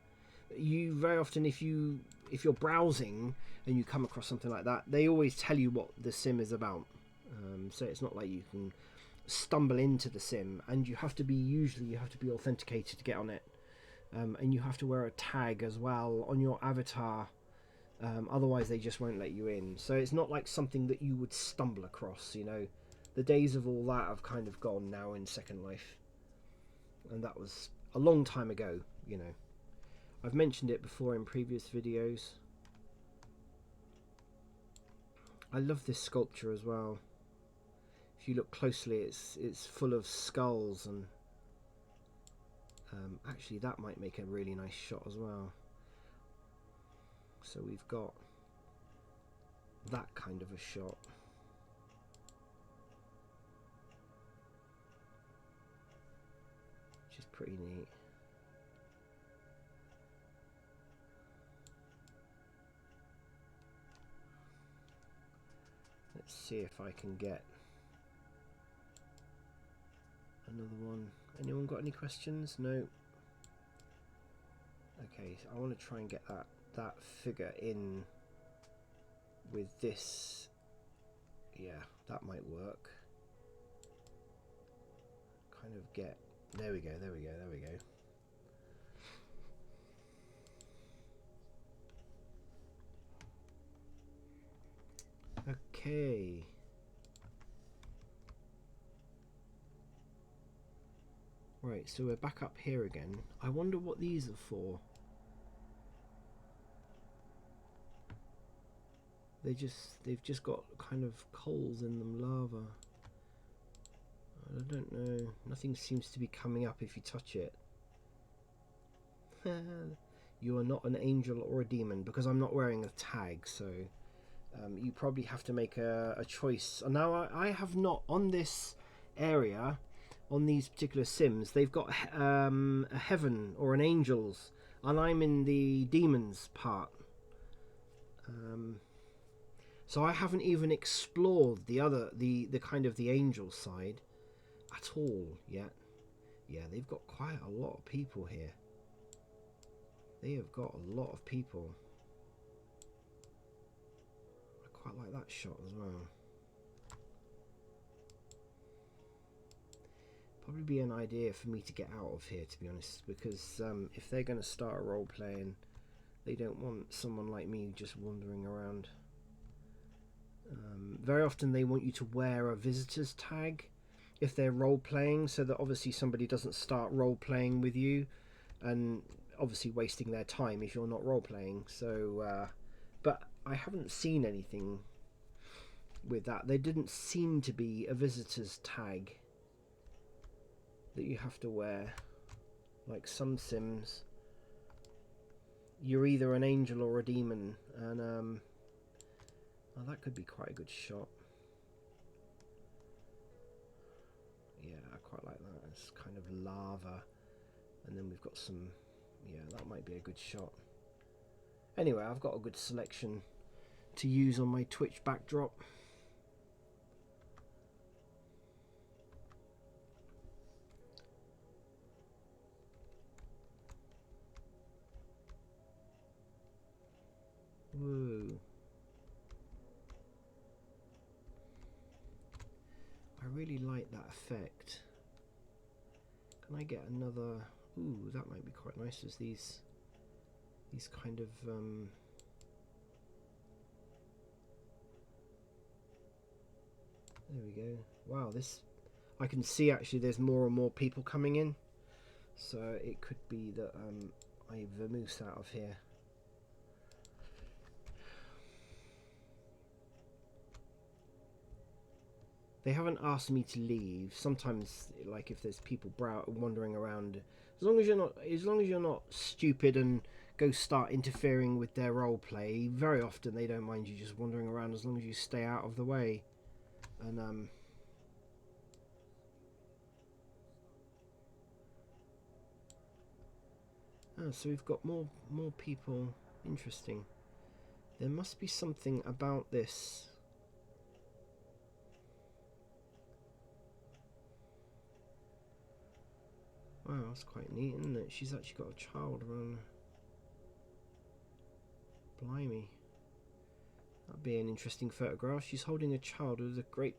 You very often, if you're browsing and you come across something like that, they always tell you what the sim is about. So it's not like you can stumble into the sim, and you have to be authenticated to get on it, and you have to wear a tag as well on your avatar. Otherwise, they just won't let you in. So it's not like something that you would stumble across. You know, the days of all that have kind of gone now in Second Life, and that was a long time ago. You know. I've mentioned it before in previous videos. I love this sculpture as well. If you look closely, it's full of skulls, and actually that might make a really nice shot as well. So we've got that kind of a shot. Which is pretty neat. Let's see if I can get another one. Anyone got any questions? No. Okay, so I want to try and get that figure in with this. Yeah, that might work. Kind of get. There we go. There we go. There we go. Okay. Right, so we're back up here again. I wonder what these are for. They've just got kind of coals in them, lava. I don't know. Nothing seems to be coming up if you touch it. You are not an angel or a demon, because I'm not wearing a tag, so you probably have to make a choice. Now, I have not on this area, on these particular sims. They've got a heaven or an angels, and I'm in the demons part. So I haven't even explored the kind of the angel side at all yet. Yeah, they've got quite a lot of people here. They have got a lot of people. I quite like that shot as well. Probably be an idea for me to get out of here, to be honest, because if they're going to start role playing, they don't want someone like me just wandering around. Very often they want you to wear a visitor's tag if they're role playing, so that obviously somebody doesn't start role playing with you, and obviously wasting their time if you're not role playing. So, but I haven't seen anything with that. There didn't seem to be a visitor's tag that you have to wear, like some sims. You're either an angel or a demon, and well, that could be quite a good shot. Yeah, I quite like that. It's kind of lava, and then we've got some. Yeah, that might be a good shot. Anyway, I've got a good selection to use on my Twitch backdrop. Woo. I really like that effect. Can I get another? Ooh, that might be quite nice. As these kind of there we go. Wow, this I can see actually. There's more and more people coming in, so it could be that I vamoose out of here. They haven't asked me to leave. Sometimes, like if there's people wandering around, as long as you're not stupid and go start interfering with their role play, very often they don't mind you just wandering around as long as you stay out of the way. And oh, so we've got more people. Interesting. There must be something about this. Wow, that's quite neat, isn't it? She's actually got a child around. Blimey. That'd be an interesting photograph. She's holding a child with a great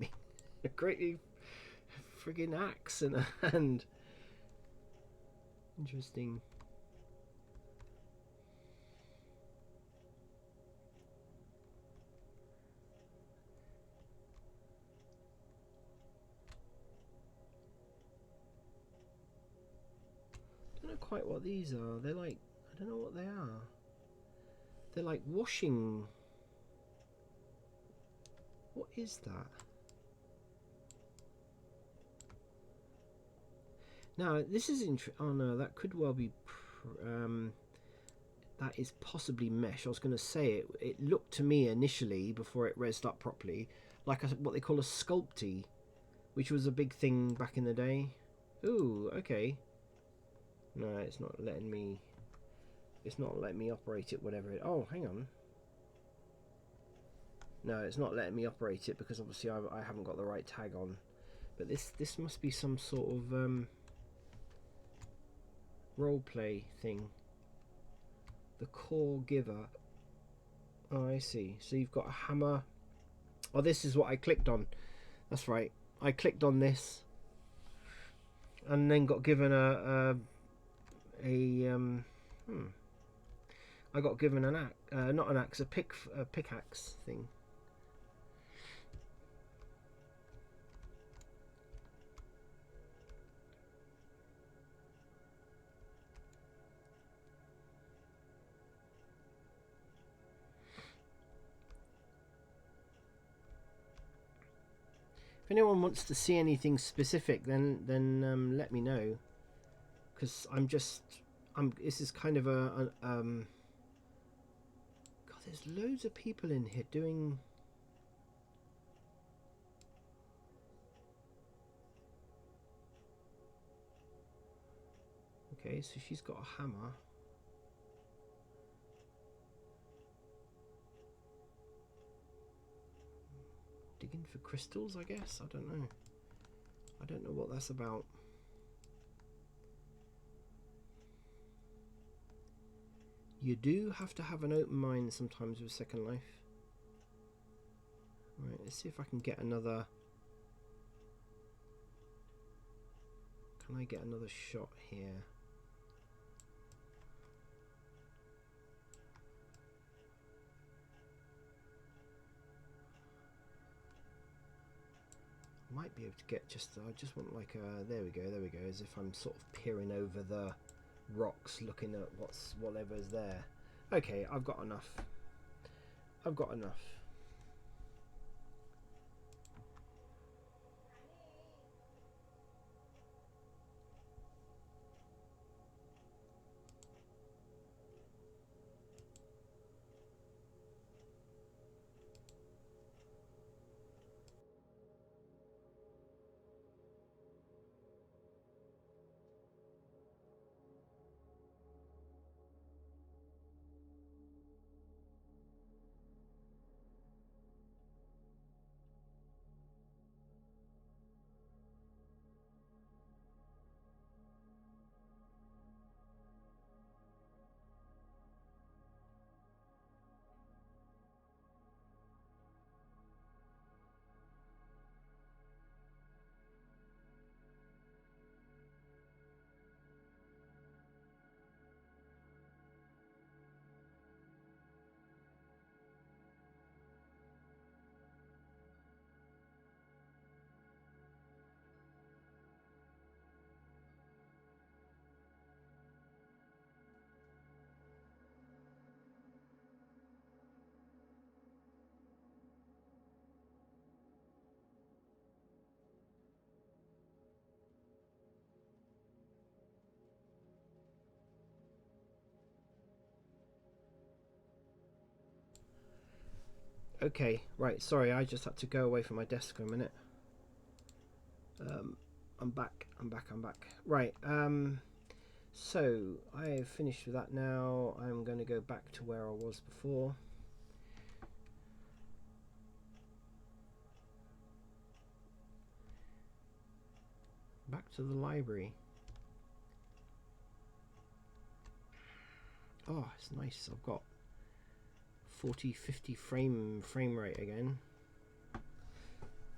friggin' axe in her hand. Interesting. I don't know quite what these are. They're like, I don't know what they are. They're like washing. What is that? Now this is oh no, that could well be that is possibly mesh. I was going to say it looked to me initially before it rezzed up properly like what they call a sculpty, which was a big thing back in the day. Ooh, okay. No, it's not letting me. It's not letting me operate it. Whatever it. Oh, hang on. No, it's not letting me operate it because obviously I haven't got the right tag on. But this must be some sort of role play thing. The core giver. Oh, I see. So you've got a hammer. Oh, this is what I clicked on. That's right. I clicked on this, and then got given I got given an axe, not an axe, a pickaxe thing. If anyone wants to see anything specific, then let me know, because this is kind of God, there's loads of people in here doing... Okay, so she's got a hammer. Digging for crystals, I guess? I don't know. I don't know what that's about. You do have to have an open mind sometimes with Second Life. Right, let's see if I can get another... Can I get another shot here? Might be able to get just... I just want like a... There we go, as if I'm sort of peering over the rocks looking at whatever's there. Okay, I've got enough. Okay, right, sorry, I just had to go away from my desk for a minute. I'm back. Right, so I've finished with that now. I'm going to go back to where I was before. Back to the library. Oh, it's nice. I've got 40-50 frame rate again.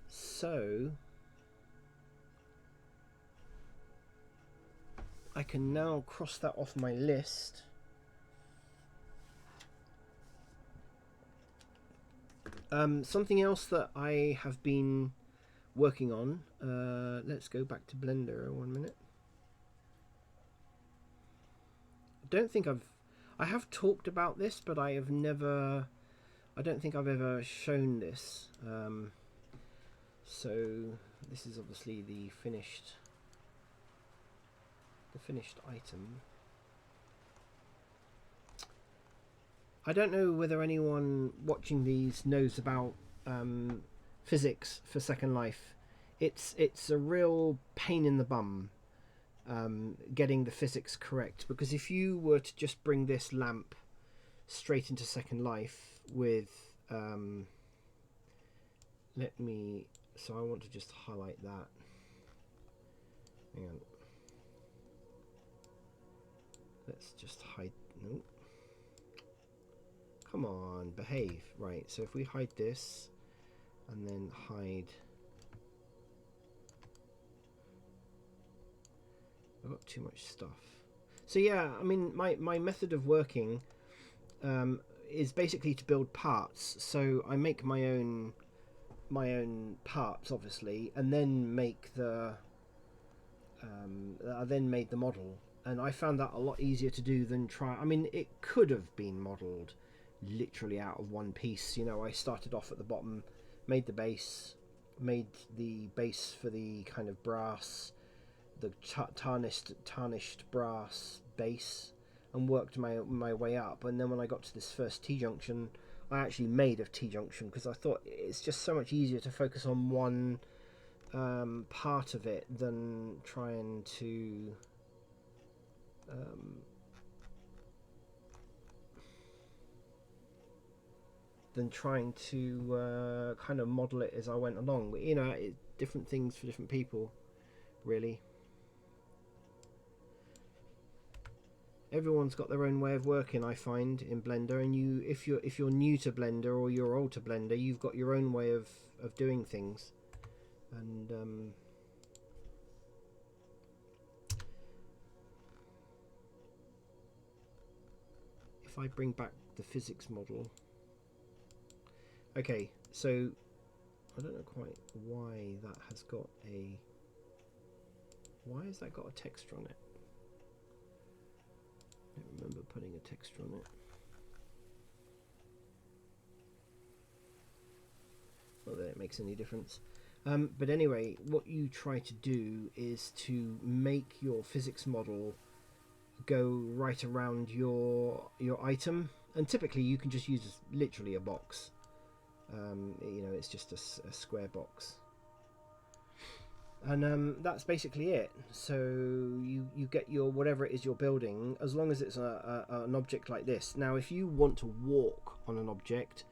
So I can now cross that off my list. Something else that I have been working on. Let's go back to Blender 1 minute. I don't think I have talked about this, but I don't think I've ever shown this. So this is obviously the finished item. I don't know whether anyone watching these knows about physics for Second Life. It's a real pain in the bum getting the physics correct, because if you were to just bring this lamp straight into Second Life with so I want to just highlight that. Hang on. Let's just hide. No. Come on, behave. Right, so if we hide this and then hide. I've got too much stuff. So yeah, I mean, my method of working is basically to build parts. So I make my own parts, obviously, and then make the I then made the model, and I found that a lot easier to do than try. I mean, it could have been modeled literally out of one piece. You know, I started off at the bottom, made the base for the kind of brass, the tarnished brass base, and worked my way up. And then when I got to this first T-junction, I actually made a T-junction because I thought it's just so much easier to focus on one part of it than trying to kind of model it as I went along. You know, different things for different people, really. Everyone's got their own way of working, I find, in Blender, and if you're new to Blender or you're old to Blender, you've got your own way of doing things. And if I bring back the physics model, okay, so I don't know quite why that has got a... Why has that got a texture on it? I don't remember putting a texture on it. Not that it makes any difference. But anyway, what you try to do is to make your physics model go right around your item, and typically you can just use literally a box. You know, it's just a square box, and that's basically it. So you get your whatever it is you're building, as long as it's an object like this. Now if you want to walk on an object,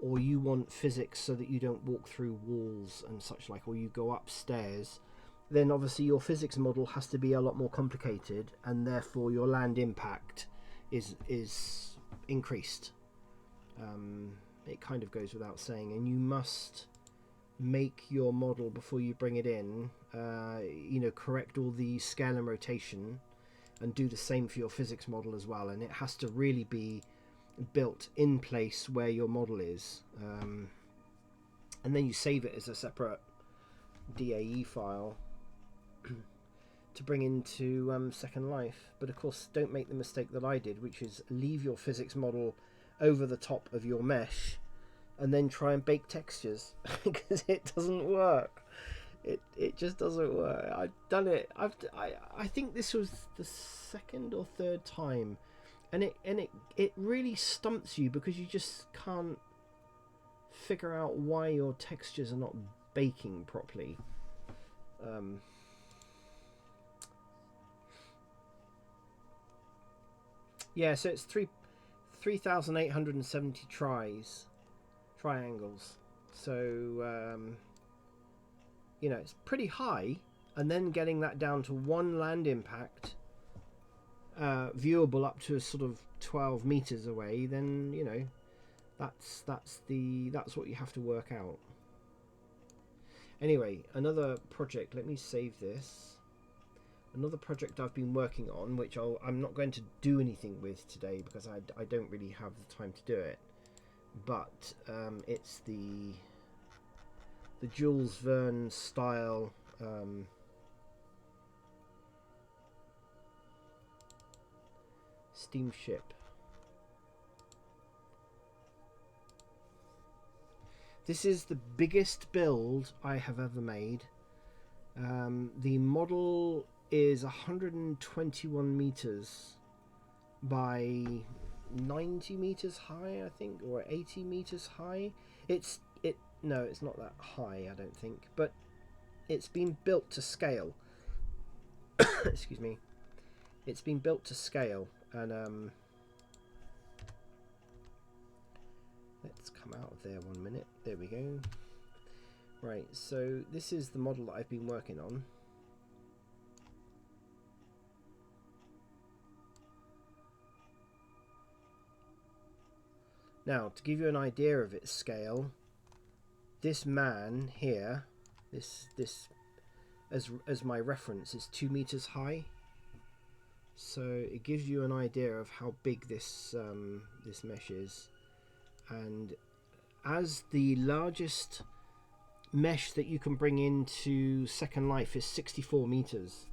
or you want physics so that you don't walk through walls and such like, or you go upstairs, then obviously your physics model has to be a lot more complicated, and therefore your land impact is increased. It kind of goes without saying, and you must make your model before you bring it in, you know, correct all the scale and rotation, and do the same for your physics model as well. And it has to really be built in place where your model is, and then you save it as a separate DAE file to bring into Second Life. But of course, don't make the mistake that I did, which is leave your physics model over the top of your mesh and then try and bake textures, because it doesn't work. It just doesn't work. I've done it. I think this was the second or third time, and it really stumps you because you just can't figure out why your textures are not baking properly. Yeah, so it's 3,870 triangles. So you know, it's pretty high, and then getting that down to one land impact, viewable up to sort of 12 meters away, then you know that's what you have to work out. Anyway, another project, let me save this. Another project I've been working on, which I'm not going to do anything with today because I don't really have the time to do it, but it's the Jules Verne style steamship. This is the biggest build I have ever made. The model is 121 meters by 90 meters high, I think, or 80 meters high. No, it's not that high, I don't think, but it's been built to scale. Excuse me. It's been built to scale, and let's come out of there 1 minute. There we go. Right, so this is the model that I've been working on. Now, to give you an idea of its scale, this man here, this as my reference, is 2 meters high. So it gives you an idea of how big this this mesh is. And as the largest mesh that you can bring into Second Life is 64 meters,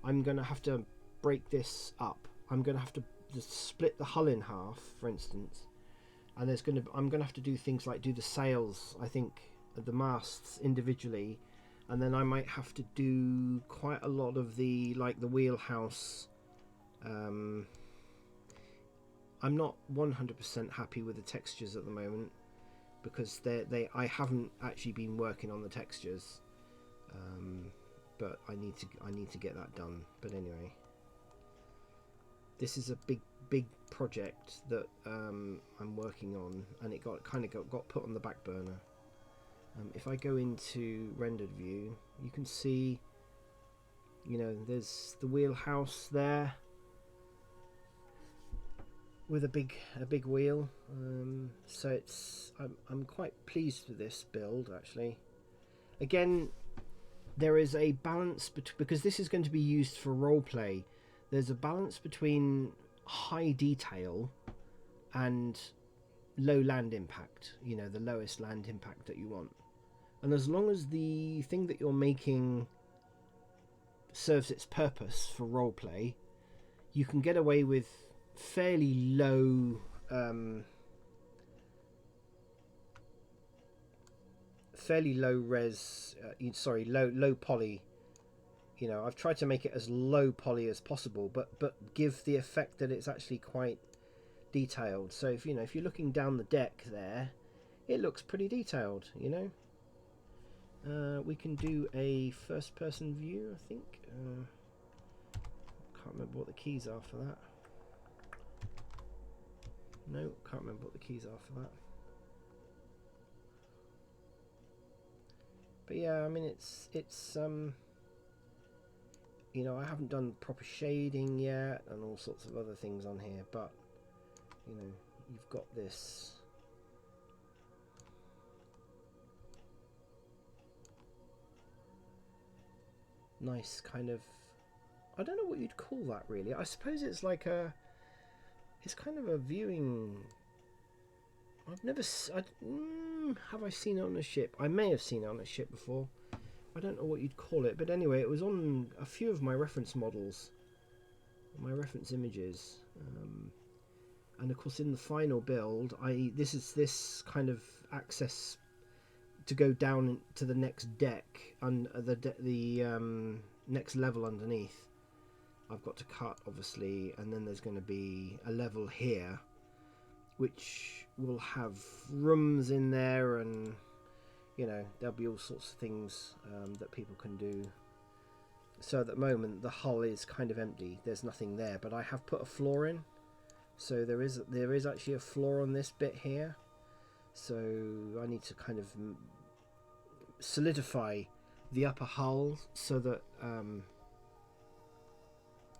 I'm going to have to break this up. I'm going to have to just split the hull in half, for instance. And I'm going to have to do things like do the sails, I think, the masts individually, and then I might have to do quite a lot of the wheelhouse I'm not 100% happy with the textures at the moment, because I haven't actually been working on the textures, but I need to get that done. But anyway, this is a big project that I'm working on, and it got put on the back burner. If I go into rendered view, you can see, you know, there's the wheelhouse there with a big wheel. So it's I'm quite pleased with this build, actually. Again, there is a balance because this is going to be used for roleplay. There's a balance between high detail and low land impact, you know, the lowest land impact that you want. And as long as the thing that you're making serves its purpose for roleplay, you can get away with fairly low res, low poly. You know, I've tried to make it as low poly as possible, but give the effect that it's actually quite detailed. So if you're looking down the deck there, it looks pretty detailed, you know. We can do a first person view, I think. Can't remember what the keys are for that. No, can't remember what the keys are for that. But yeah, I mean, it's you know, I haven't done proper shading yet and all sorts of other things on here, but you know, you've got this nice kind of, I don't know what you'd call that really. I suppose it's like it's kind of a viewing. I've never have I seen it on a ship? I may have seen it on a ship before. I don't know what you'd call it, but anyway, it was on a few of my reference models, my reference images, and of course in the final build, this is this kind of access to go down to the next deck and the next level underneath. I've got to cut, obviously, and then there's going to be a level here which will have rooms in there, and you know, there'll be all sorts of things that people can do. So at the moment the hull is kind of empty, there's nothing there, but I have put a floor in, so there is actually a floor on this bit here. So I need to kind of solidify the upper hull so that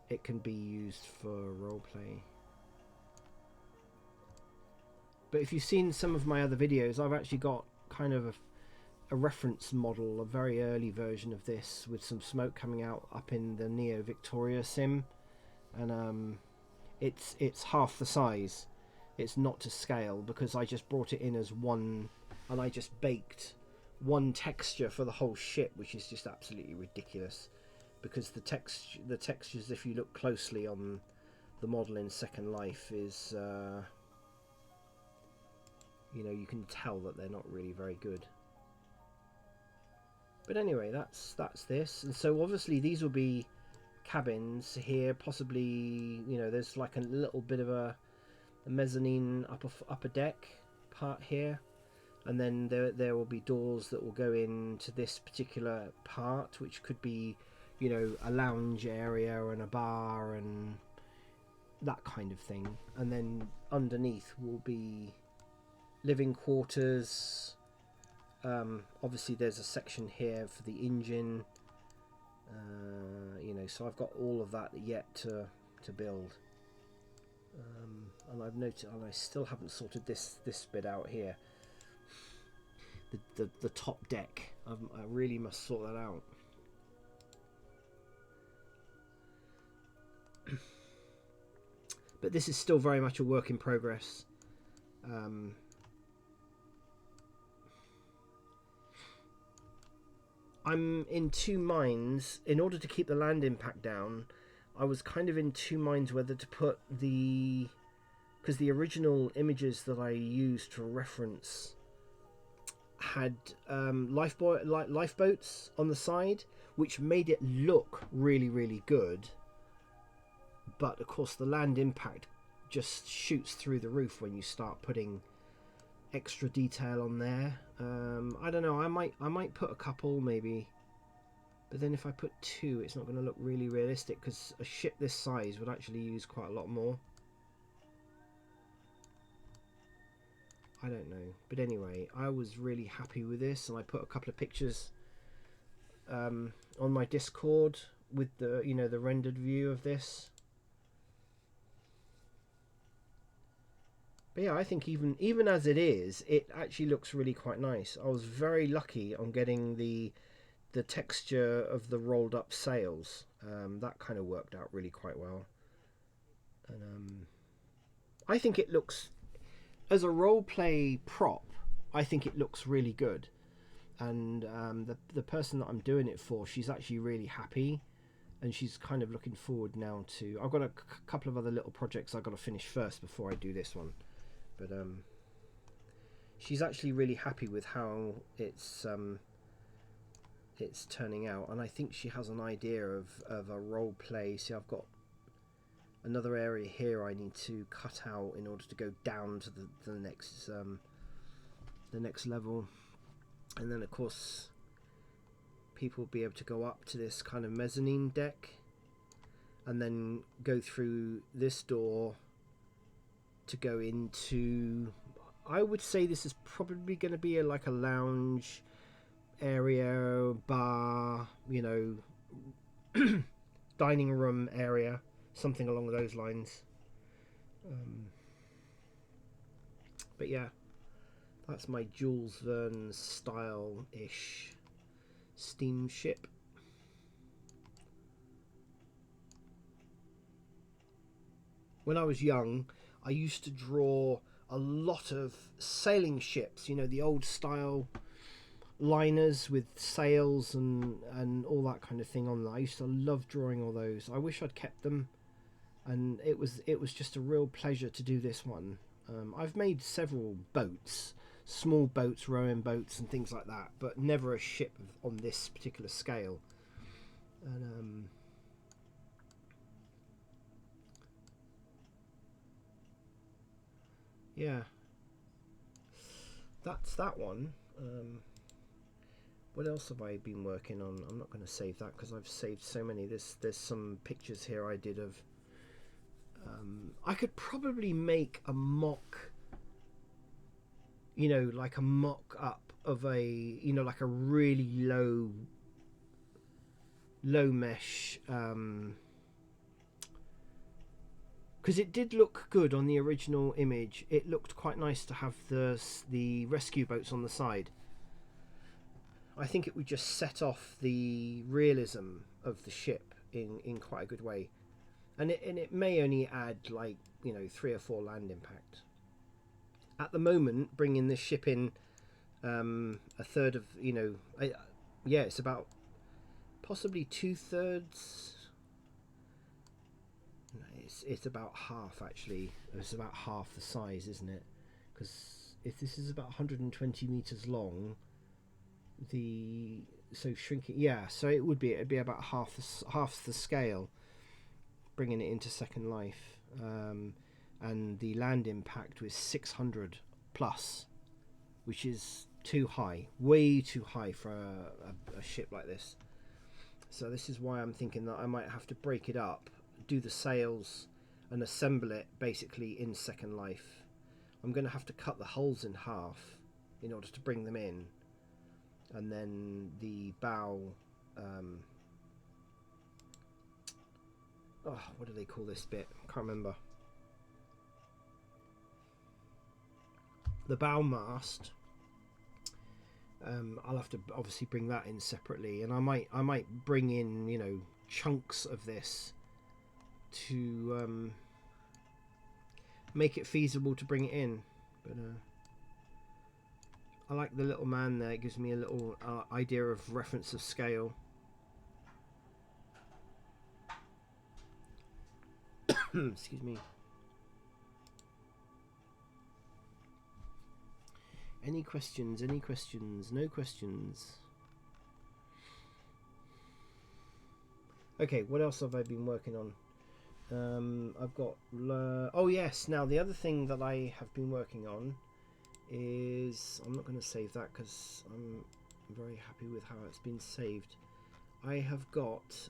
it can be used for roleplay. But if you've seen some of my other videos, I've actually got kind of a reference model, a very early version of this with some smoke coming out up in the Neo Victoria sim, and it's half the size. It's not to scale because I just brought it in as one, and I just baked one texture for the whole ship, which is just absolutely ridiculous, because the textures, if you look closely on the model in Second Life, is you know, you can tell that they're not really very good. But anyway, that's this. And so obviously these will be cabins here, possibly, you know, there's like a little bit of a mezzanine upper deck part here, and then there will be doors that will go into this particular part, which could be, you know, a lounge area and a bar and that kind of thing. And then underneath will be living quarters. Obviously there's a section here for the engine, you know, so I've got all of that yet to build, and I've noticed, and I still haven't sorted this bit out here, the top deck. I really must sort that out. But this is still very much a work in progress. I'm in two minds. In order to keep the land impact down, I was kind of in two minds whether to put because the original images that I used for reference had lifeboats on the side, which made it look really, really good. But of course the land impact just shoots through the roof when you start putting extra detail on there. I don't know, I might put a couple maybe, but then if I put two it's not going to look really realistic, because a ship this size would actually use quite a lot more. I don't know, but anyway, I was really happy with this, and I put a couple of pictures on my Discord with the, you know, the rendered view of this. But yeah, I think even as it is, it actually looks really quite nice. I was very lucky on getting the texture of the rolled up sails. That kind of worked out really quite well. And I think it looks, as a role play prop, I think it looks really good. And the person that I'm doing it for, she's actually really happy, and she's kind of looking forward now to. I've got a couple of other little projects I've got to finish first before I do this one. But she's actually really happy with how it's turning out, and I think she has an idea of a role play. See, I've got another area here I need to cut out in order to go down to the next level, and then of course people will be able to go up to this kind of mezzanine deck and then go through this door to go into, I would say this is probably going to be like a lounge area, bar, you know, dining room area, something along those lines. But yeah, that's my Jules Verne style-ish steamship. When I was young, I used to draw a lot of sailing ships, you know, the old style liners with sails and all that kind of thing on them. I used to love drawing all those. I wish I'd kept them, and it was just a real pleasure to do this one. I've made several boats, small boats, rowing boats and things like that, but never a ship on this particular scale. And yeah, that's that one. What else have I been working on? I'm not going to save that because I've saved so many. There's some pictures here I did of. I could probably make a mock, you know, like a mock up of a, you know, like a really low mesh, because it did look good on the original image. It looked quite nice to have the rescue boats on the side. I think it would just set off the realism of the ship in quite a good way, and it may only add, like, you know, 3 or 4 land impact. At the moment, bringing this ship in, a third of, you know, yeah, it's about possibly 2/3. No, it's about half actually. It's about half the size, isn't it? Because if this is about 120 meters long, so shrinking, yeah, so it'd be about half the scale, bringing it into Second Life. And the land impact was 600 plus, which is too high, way too high for a ship like this. So this is why I'm thinking that I might have to break it up, do the sails and assemble it basically in Second Life. I'm going to have to cut the hulls in half in order to bring them in, and then the bow, what do they call this bit? Can't remember. The bow mast, I'll have to obviously bring that in separately, and I might bring in, you know, chunks of this to make it feasible to bring it in. But I like the little man there. It gives me a little idea of reference of scale. Excuse me. Any questions? Any questions? No questions. Okay, what else have I been working on? I've got oh yes, now the other thing that I have been working on is, I'm not going to save that because I'm very happy with how it's been saved. I have got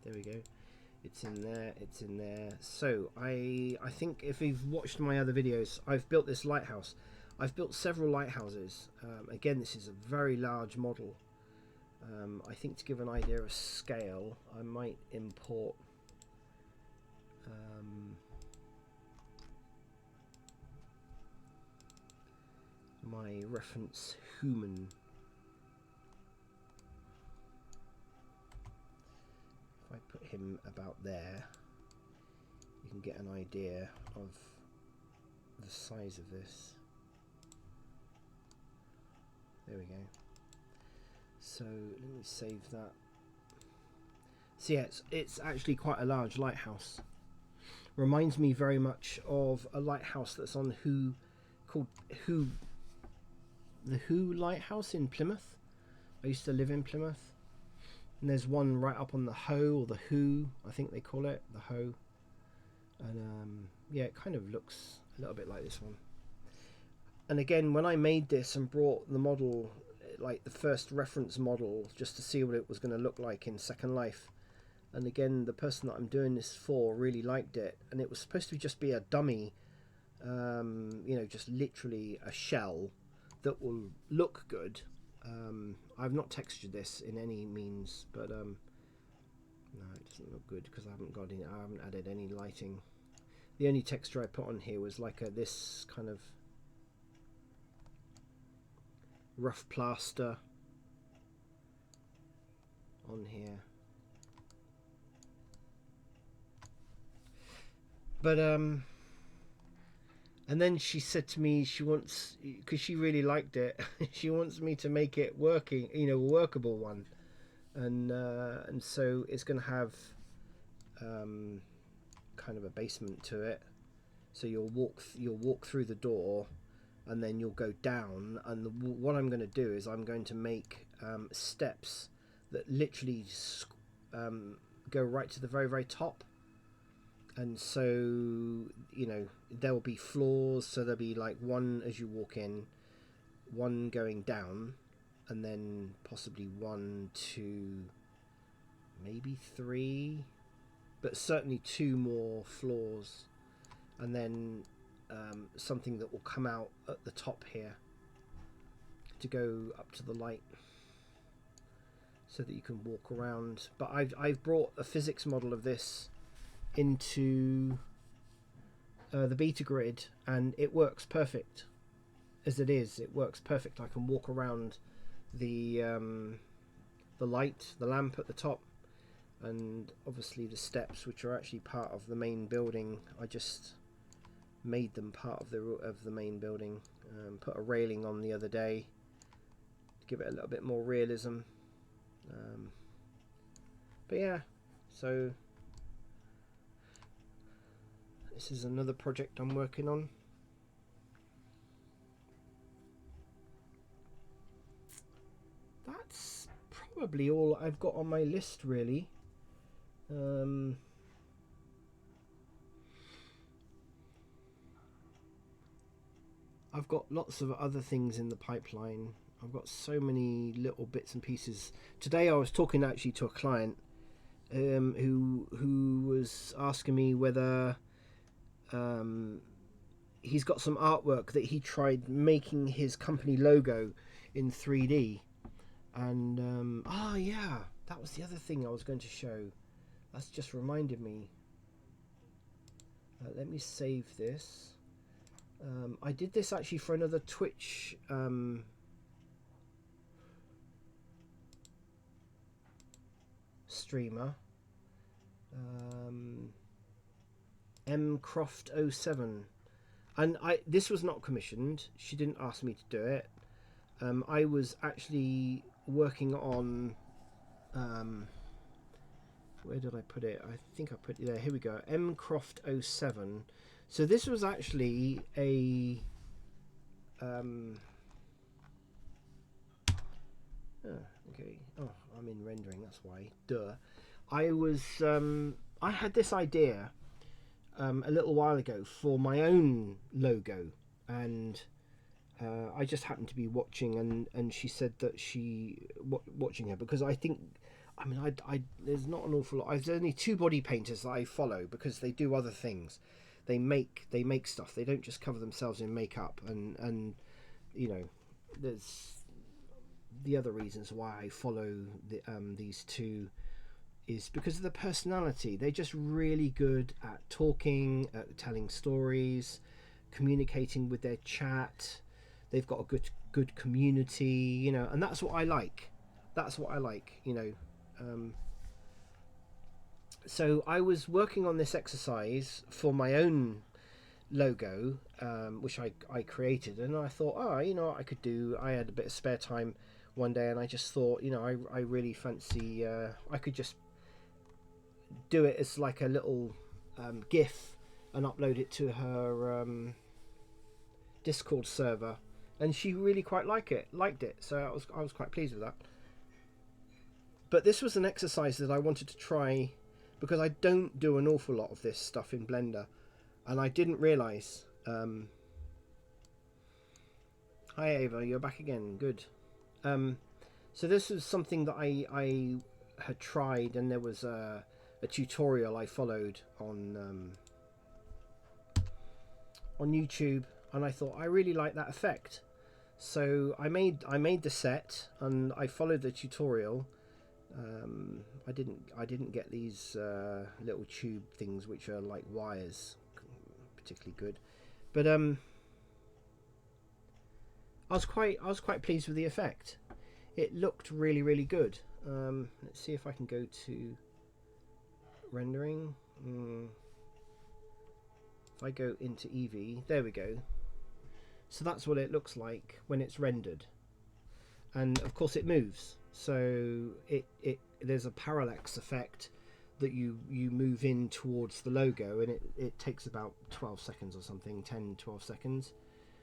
there we go. It's in there. It's in there. So I think if you've watched my other videos, I've built this lighthouse. I've built several lighthouses. Again, this is a very large model. I think to give an idea of scale, I might import my reference human. If I put him about there, you can get an idea of the size of this. There we go. So let me save that. So yeah, it's actually quite a large lighthouse. Reminds me very much of a lighthouse that's on called the Who Lighthouse in Plymouth. I used to live in Plymouth, and there's one right up on the Hoe, or the Who, I think they call it, the Hoe. And yeah, it kind of looks a little bit like this one. And again, when I made this and brought the model, like the first reference model, just to see what it was going to look like in Second Life, and again, the person that I'm doing this for really liked it, and it was supposed to just be a dummy, you know, just literally a shell that will look good. I've not textured this in any means, but no, it doesn't look good because I haven't added any lighting. The only texture I put on here was like this kind of rough plaster on here. But and then she said to me she wants, because she really liked it, she wants me to make it working, you know, a workable one. And so it's going to have kind of a basement to it. So you'll walk through the door, and then you'll go down. And what I'm going to do is I'm going to make steps that literally go right to the very, very top. And so, you know, there will be floors, so there'll be like one as you walk in, one going down, and then possibly 1, 2, maybe 3, but certainly 2 more floors, and then something that will come out at the top here to go up to the light, so that you can walk around. But I've brought a physics model of this into the beta grid, and it works perfect as it is. It works perfect. I can walk around the light, the lamp at the top, and obviously the steps, which are actually part of the main building. I just made them part of the main building. Put a railing on the other day to give it a little bit more realism. But yeah, so this is another project I'm working on. That's probably all I've got on my list, really. I've got lots of other things in the pipeline. I've got so many little bits and pieces. Today I was talking actually to a client who was asking me whether he's got some artwork that he tried making his company logo in 3D, and yeah, that was the other thing I was going to show. That's just reminded me. Let me save this. I did this actually for another Twitch streamer, mcroft07, and this was not commissioned. She didn't ask me to do it. I was actually working on where did I put it? I think I put it there. Here we go. mcroft07. So this was actually a Okay. Oh, I'm in rendering. That's why. Duh. I had this idea a little while ago for my own logo, and I just happened to be watching, and she said that watching her, because I think, I mean, I there's not an awful lot. There's only two body painters that I follow because they do other things. They make stuff. They don't just cover themselves in makeup, and you know, there's the other reasons why I follow these two is because of the personality. They're just really good at talking, at telling stories, communicating with their chat. They've got a good community, you know, and that's what I like. That's what I like, you know. So I was working on this exercise for my own logo, which I created, and I thought, oh, you know what I could do. I had a bit of spare time one day, and I just thought, you know, I really fancy I could just do it as like a little GIF and upload it to her Discord server, and she really quite liked it. So I was quite pleased with that. But this was an exercise that I wanted to try because I don't do an awful lot of this stuff in Blender, and I didn't realise. Hi Ava, you're back again. Good. So this was something that I had tried, and there was a tutorial I followed on YouTube, and I thought I really like that effect. So I made the set, and I followed the tutorial. I didn't get these little tube things which are like wires particularly good, but I was quite pleased with the effect. It looked really good. Let's see if I can go to rendering. If I go into Eevee, there we go. So that's what it looks like when it's rendered, and of course it moves. So it there's a parallax effect that you move in towards the logo, and it takes about 12 seconds or something, 10-12 seconds,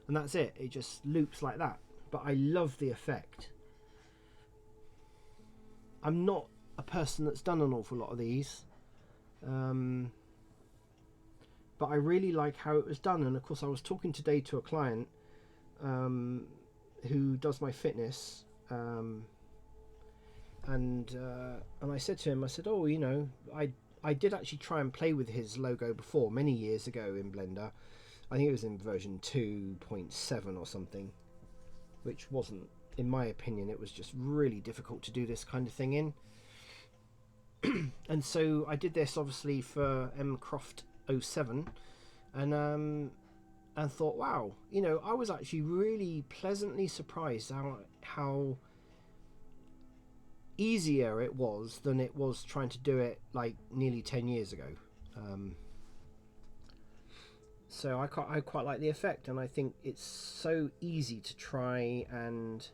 and that's it. It just loops like that. But I love the effect. I'm not a person that's done an awful lot of these, but I really like how it was done. And of course I was talking today to a client who does my fitness, and I said to him, I said, oh, you know, I did actually try and play with his logo before, many years ago in Blender. I think it was in version 2.7 or something, which wasn't, in my opinion, it was just really difficult to do this kind of thing in. And so I did this obviously for mcroft 07, and thought, wow, you know, I was actually really pleasantly surprised how easier it was than it was trying to do it like nearly 10 years ago. So I quite like the effect, and I think it's so easy to try and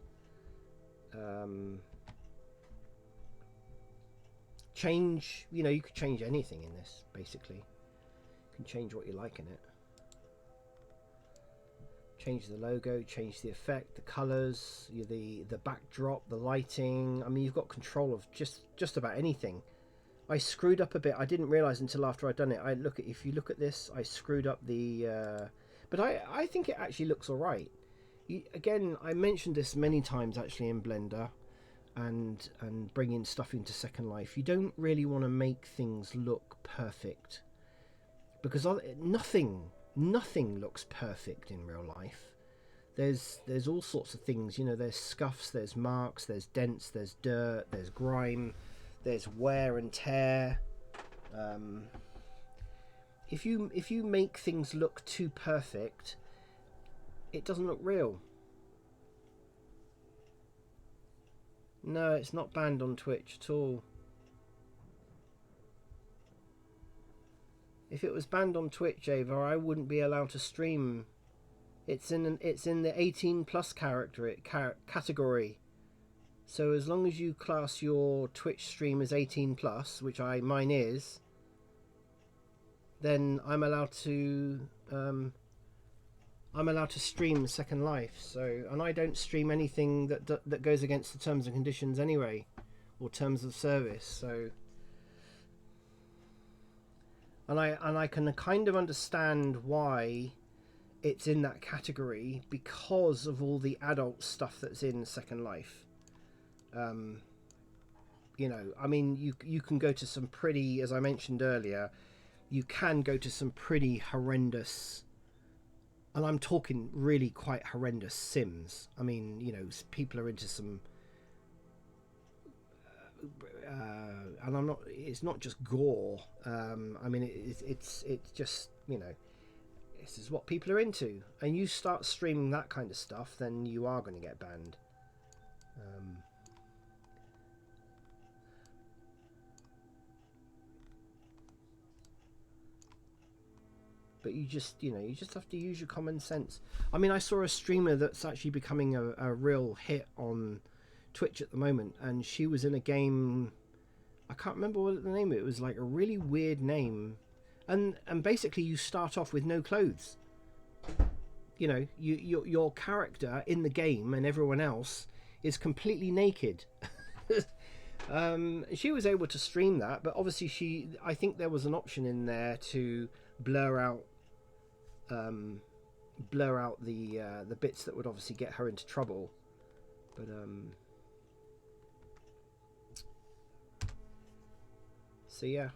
change. You know, you could change anything in this, basically. You can change what you like in it. Change the logo, change the effect, the colours, the backdrop, the lighting. I mean, you've got control of just about anything. I screwed up a bit. I didn't realise until after I'd done it. If you look at this, I screwed up the. But I think it actually looks all right. Again, I mentioned this many times actually in Blender, and bringing stuff into Second Life. You don't really want to make things look perfect, because nothing looks perfect in real life. There's all sorts of things, you know. There's scuffs, there's marks, there's dents, there's dirt, there's grime, there's wear and tear. If you make things look too perfect, it doesn't look real. No, it's not banned on Twitch at all. If it was banned on Twitch, Ava, I wouldn't be allowed to stream. It's in the 18 plus category. So as long as you class your Twitch stream as 18 plus, which mine is, then I'm allowed to I'm allowed to stream Second Life. So, and I don't stream anything that goes against the terms and conditions anyway, or terms of service. So, and I can kind of understand why it's in that category because of all the adult stuff that's in Second Life. You know, I mean, you can go to some pretty, as I mentioned earlier, you can go to some pretty horrendous, and I'm talking really quite horrendous sims. I mean, you know, people are into some, and I'm not. It's not just gore. I mean, it's just, you know, this is what people are into, and you start streaming that kind of stuff, then you are going to get banned. But you just, you know, you just have to use your common sense. I mean, I saw a streamer that's actually becoming a real hit on Twitch at the moment, and she was in a game. I can't remember what the name of it was. Like a really weird name, and basically you start off with no clothes. You know, your character in the game and everyone else is completely naked. She was able to stream that, but obviously I think there was an option in there to blur out the bits that would obviously get her into trouble. But so yeah,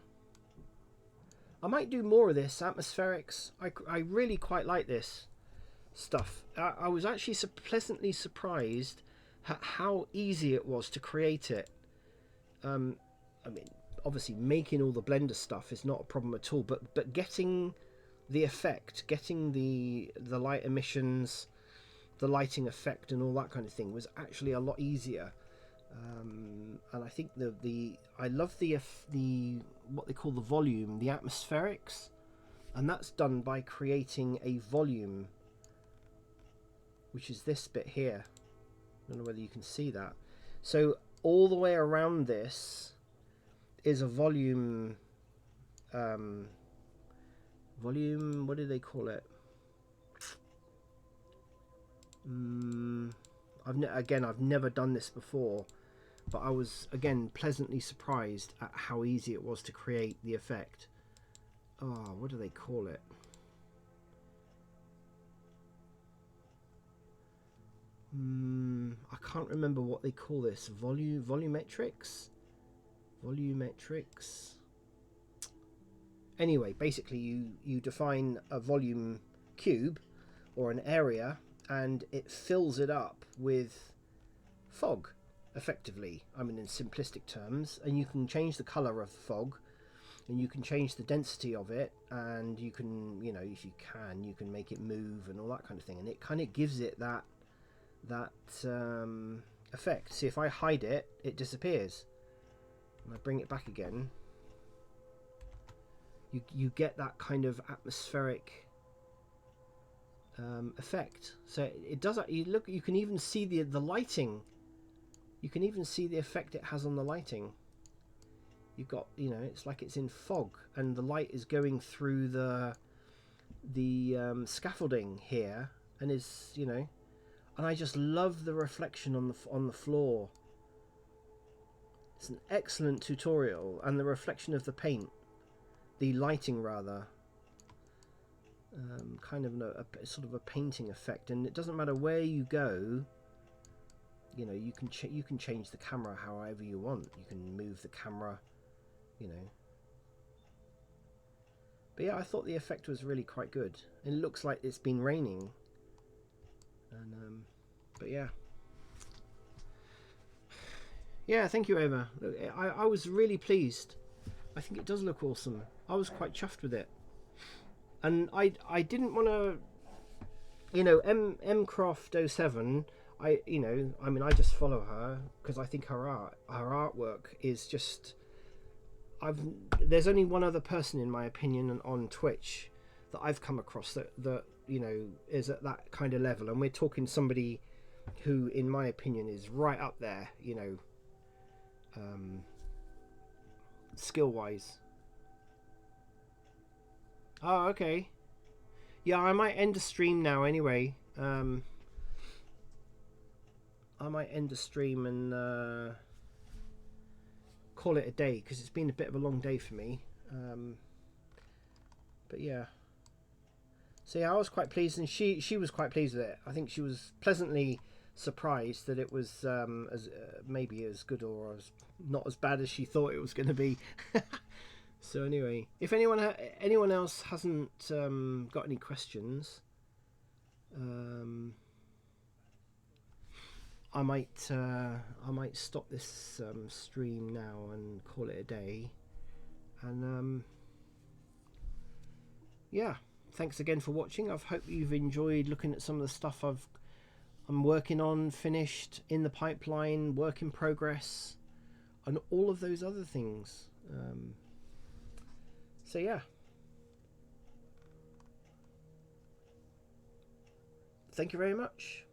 I might do more of this atmospherics. I really quite like this stuff. I was actually pleasantly surprised at how easy it was to create it. I mean, obviously making all the Blender stuff is not a problem at all, but getting the effect, getting the light emissions, the lighting effect and all that kind of thing was actually a lot easier. And I think I love the what they call the volume, the atmospherics, and that's done by creating a volume, which is this bit here. I don't know whether you can see that. So all the way around this is a volume. Volume, what do they call it? I've never done this before, but I was again pleasantly surprised at how easy it was to create the effect. Oh, what do they call it? I can't remember what they call this. Volumetrics. Anyway, basically you define a volume cube or an area, and it fills it up with fog, effectively. I mean, in simplistic terms, and you can change the color of the fog, and you can change the density of it, and you can, you know, if you can make it move and all that kind of thing, and it kind of gives it that effect. See, if I hide it, it disappears, and I bring it back again. You get that kind of atmospheric effect. So it does. You can even see the lighting. You can even see the effect it has on the lighting. You've got, you know, it's like it's in fog, and the light is going through the scaffolding here, and is, you know, and I just love the reflection on the floor. It's an excellent tutorial, and the reflection of the paint, the lighting rather, kind of a sort of a painting effect, and it doesn't matter where you go. You know, you can change the camera however you want. You can move the camera, you know. But yeah, I thought the effect was really quite good. It looks like it's been raining, and but yeah. Yeah, thank you, Ava. I was really pleased. I think it does look awesome. I was quite chuffed with it, and I didn't want to, you know, Mcroft07. I just follow her because I think her artwork is just. There's only one other person, in my opinion, on Twitch that I've come across that you know is at that kind of level, and we're talking somebody who, in my opinion, is right up there, you know, skill wise. Oh, okay. Yeah, I might end the stream now anyway. I might end the stream and call it a day because it's been a bit of a long day for me. But yeah. So yeah, I was quite pleased, and she was quite pleased with it. I think she was pleasantly surprised that it was as maybe as good or as not as bad as she thought it was going to be. So anyway, if anyone else hasn't got any questions, I might stop this stream now and call it a day. And yeah, thanks again for watching. I hope you've enjoyed looking at some of the stuff I'm working on, finished, in the pipeline, work in progress, and all of those other things. So yeah, thank you very much.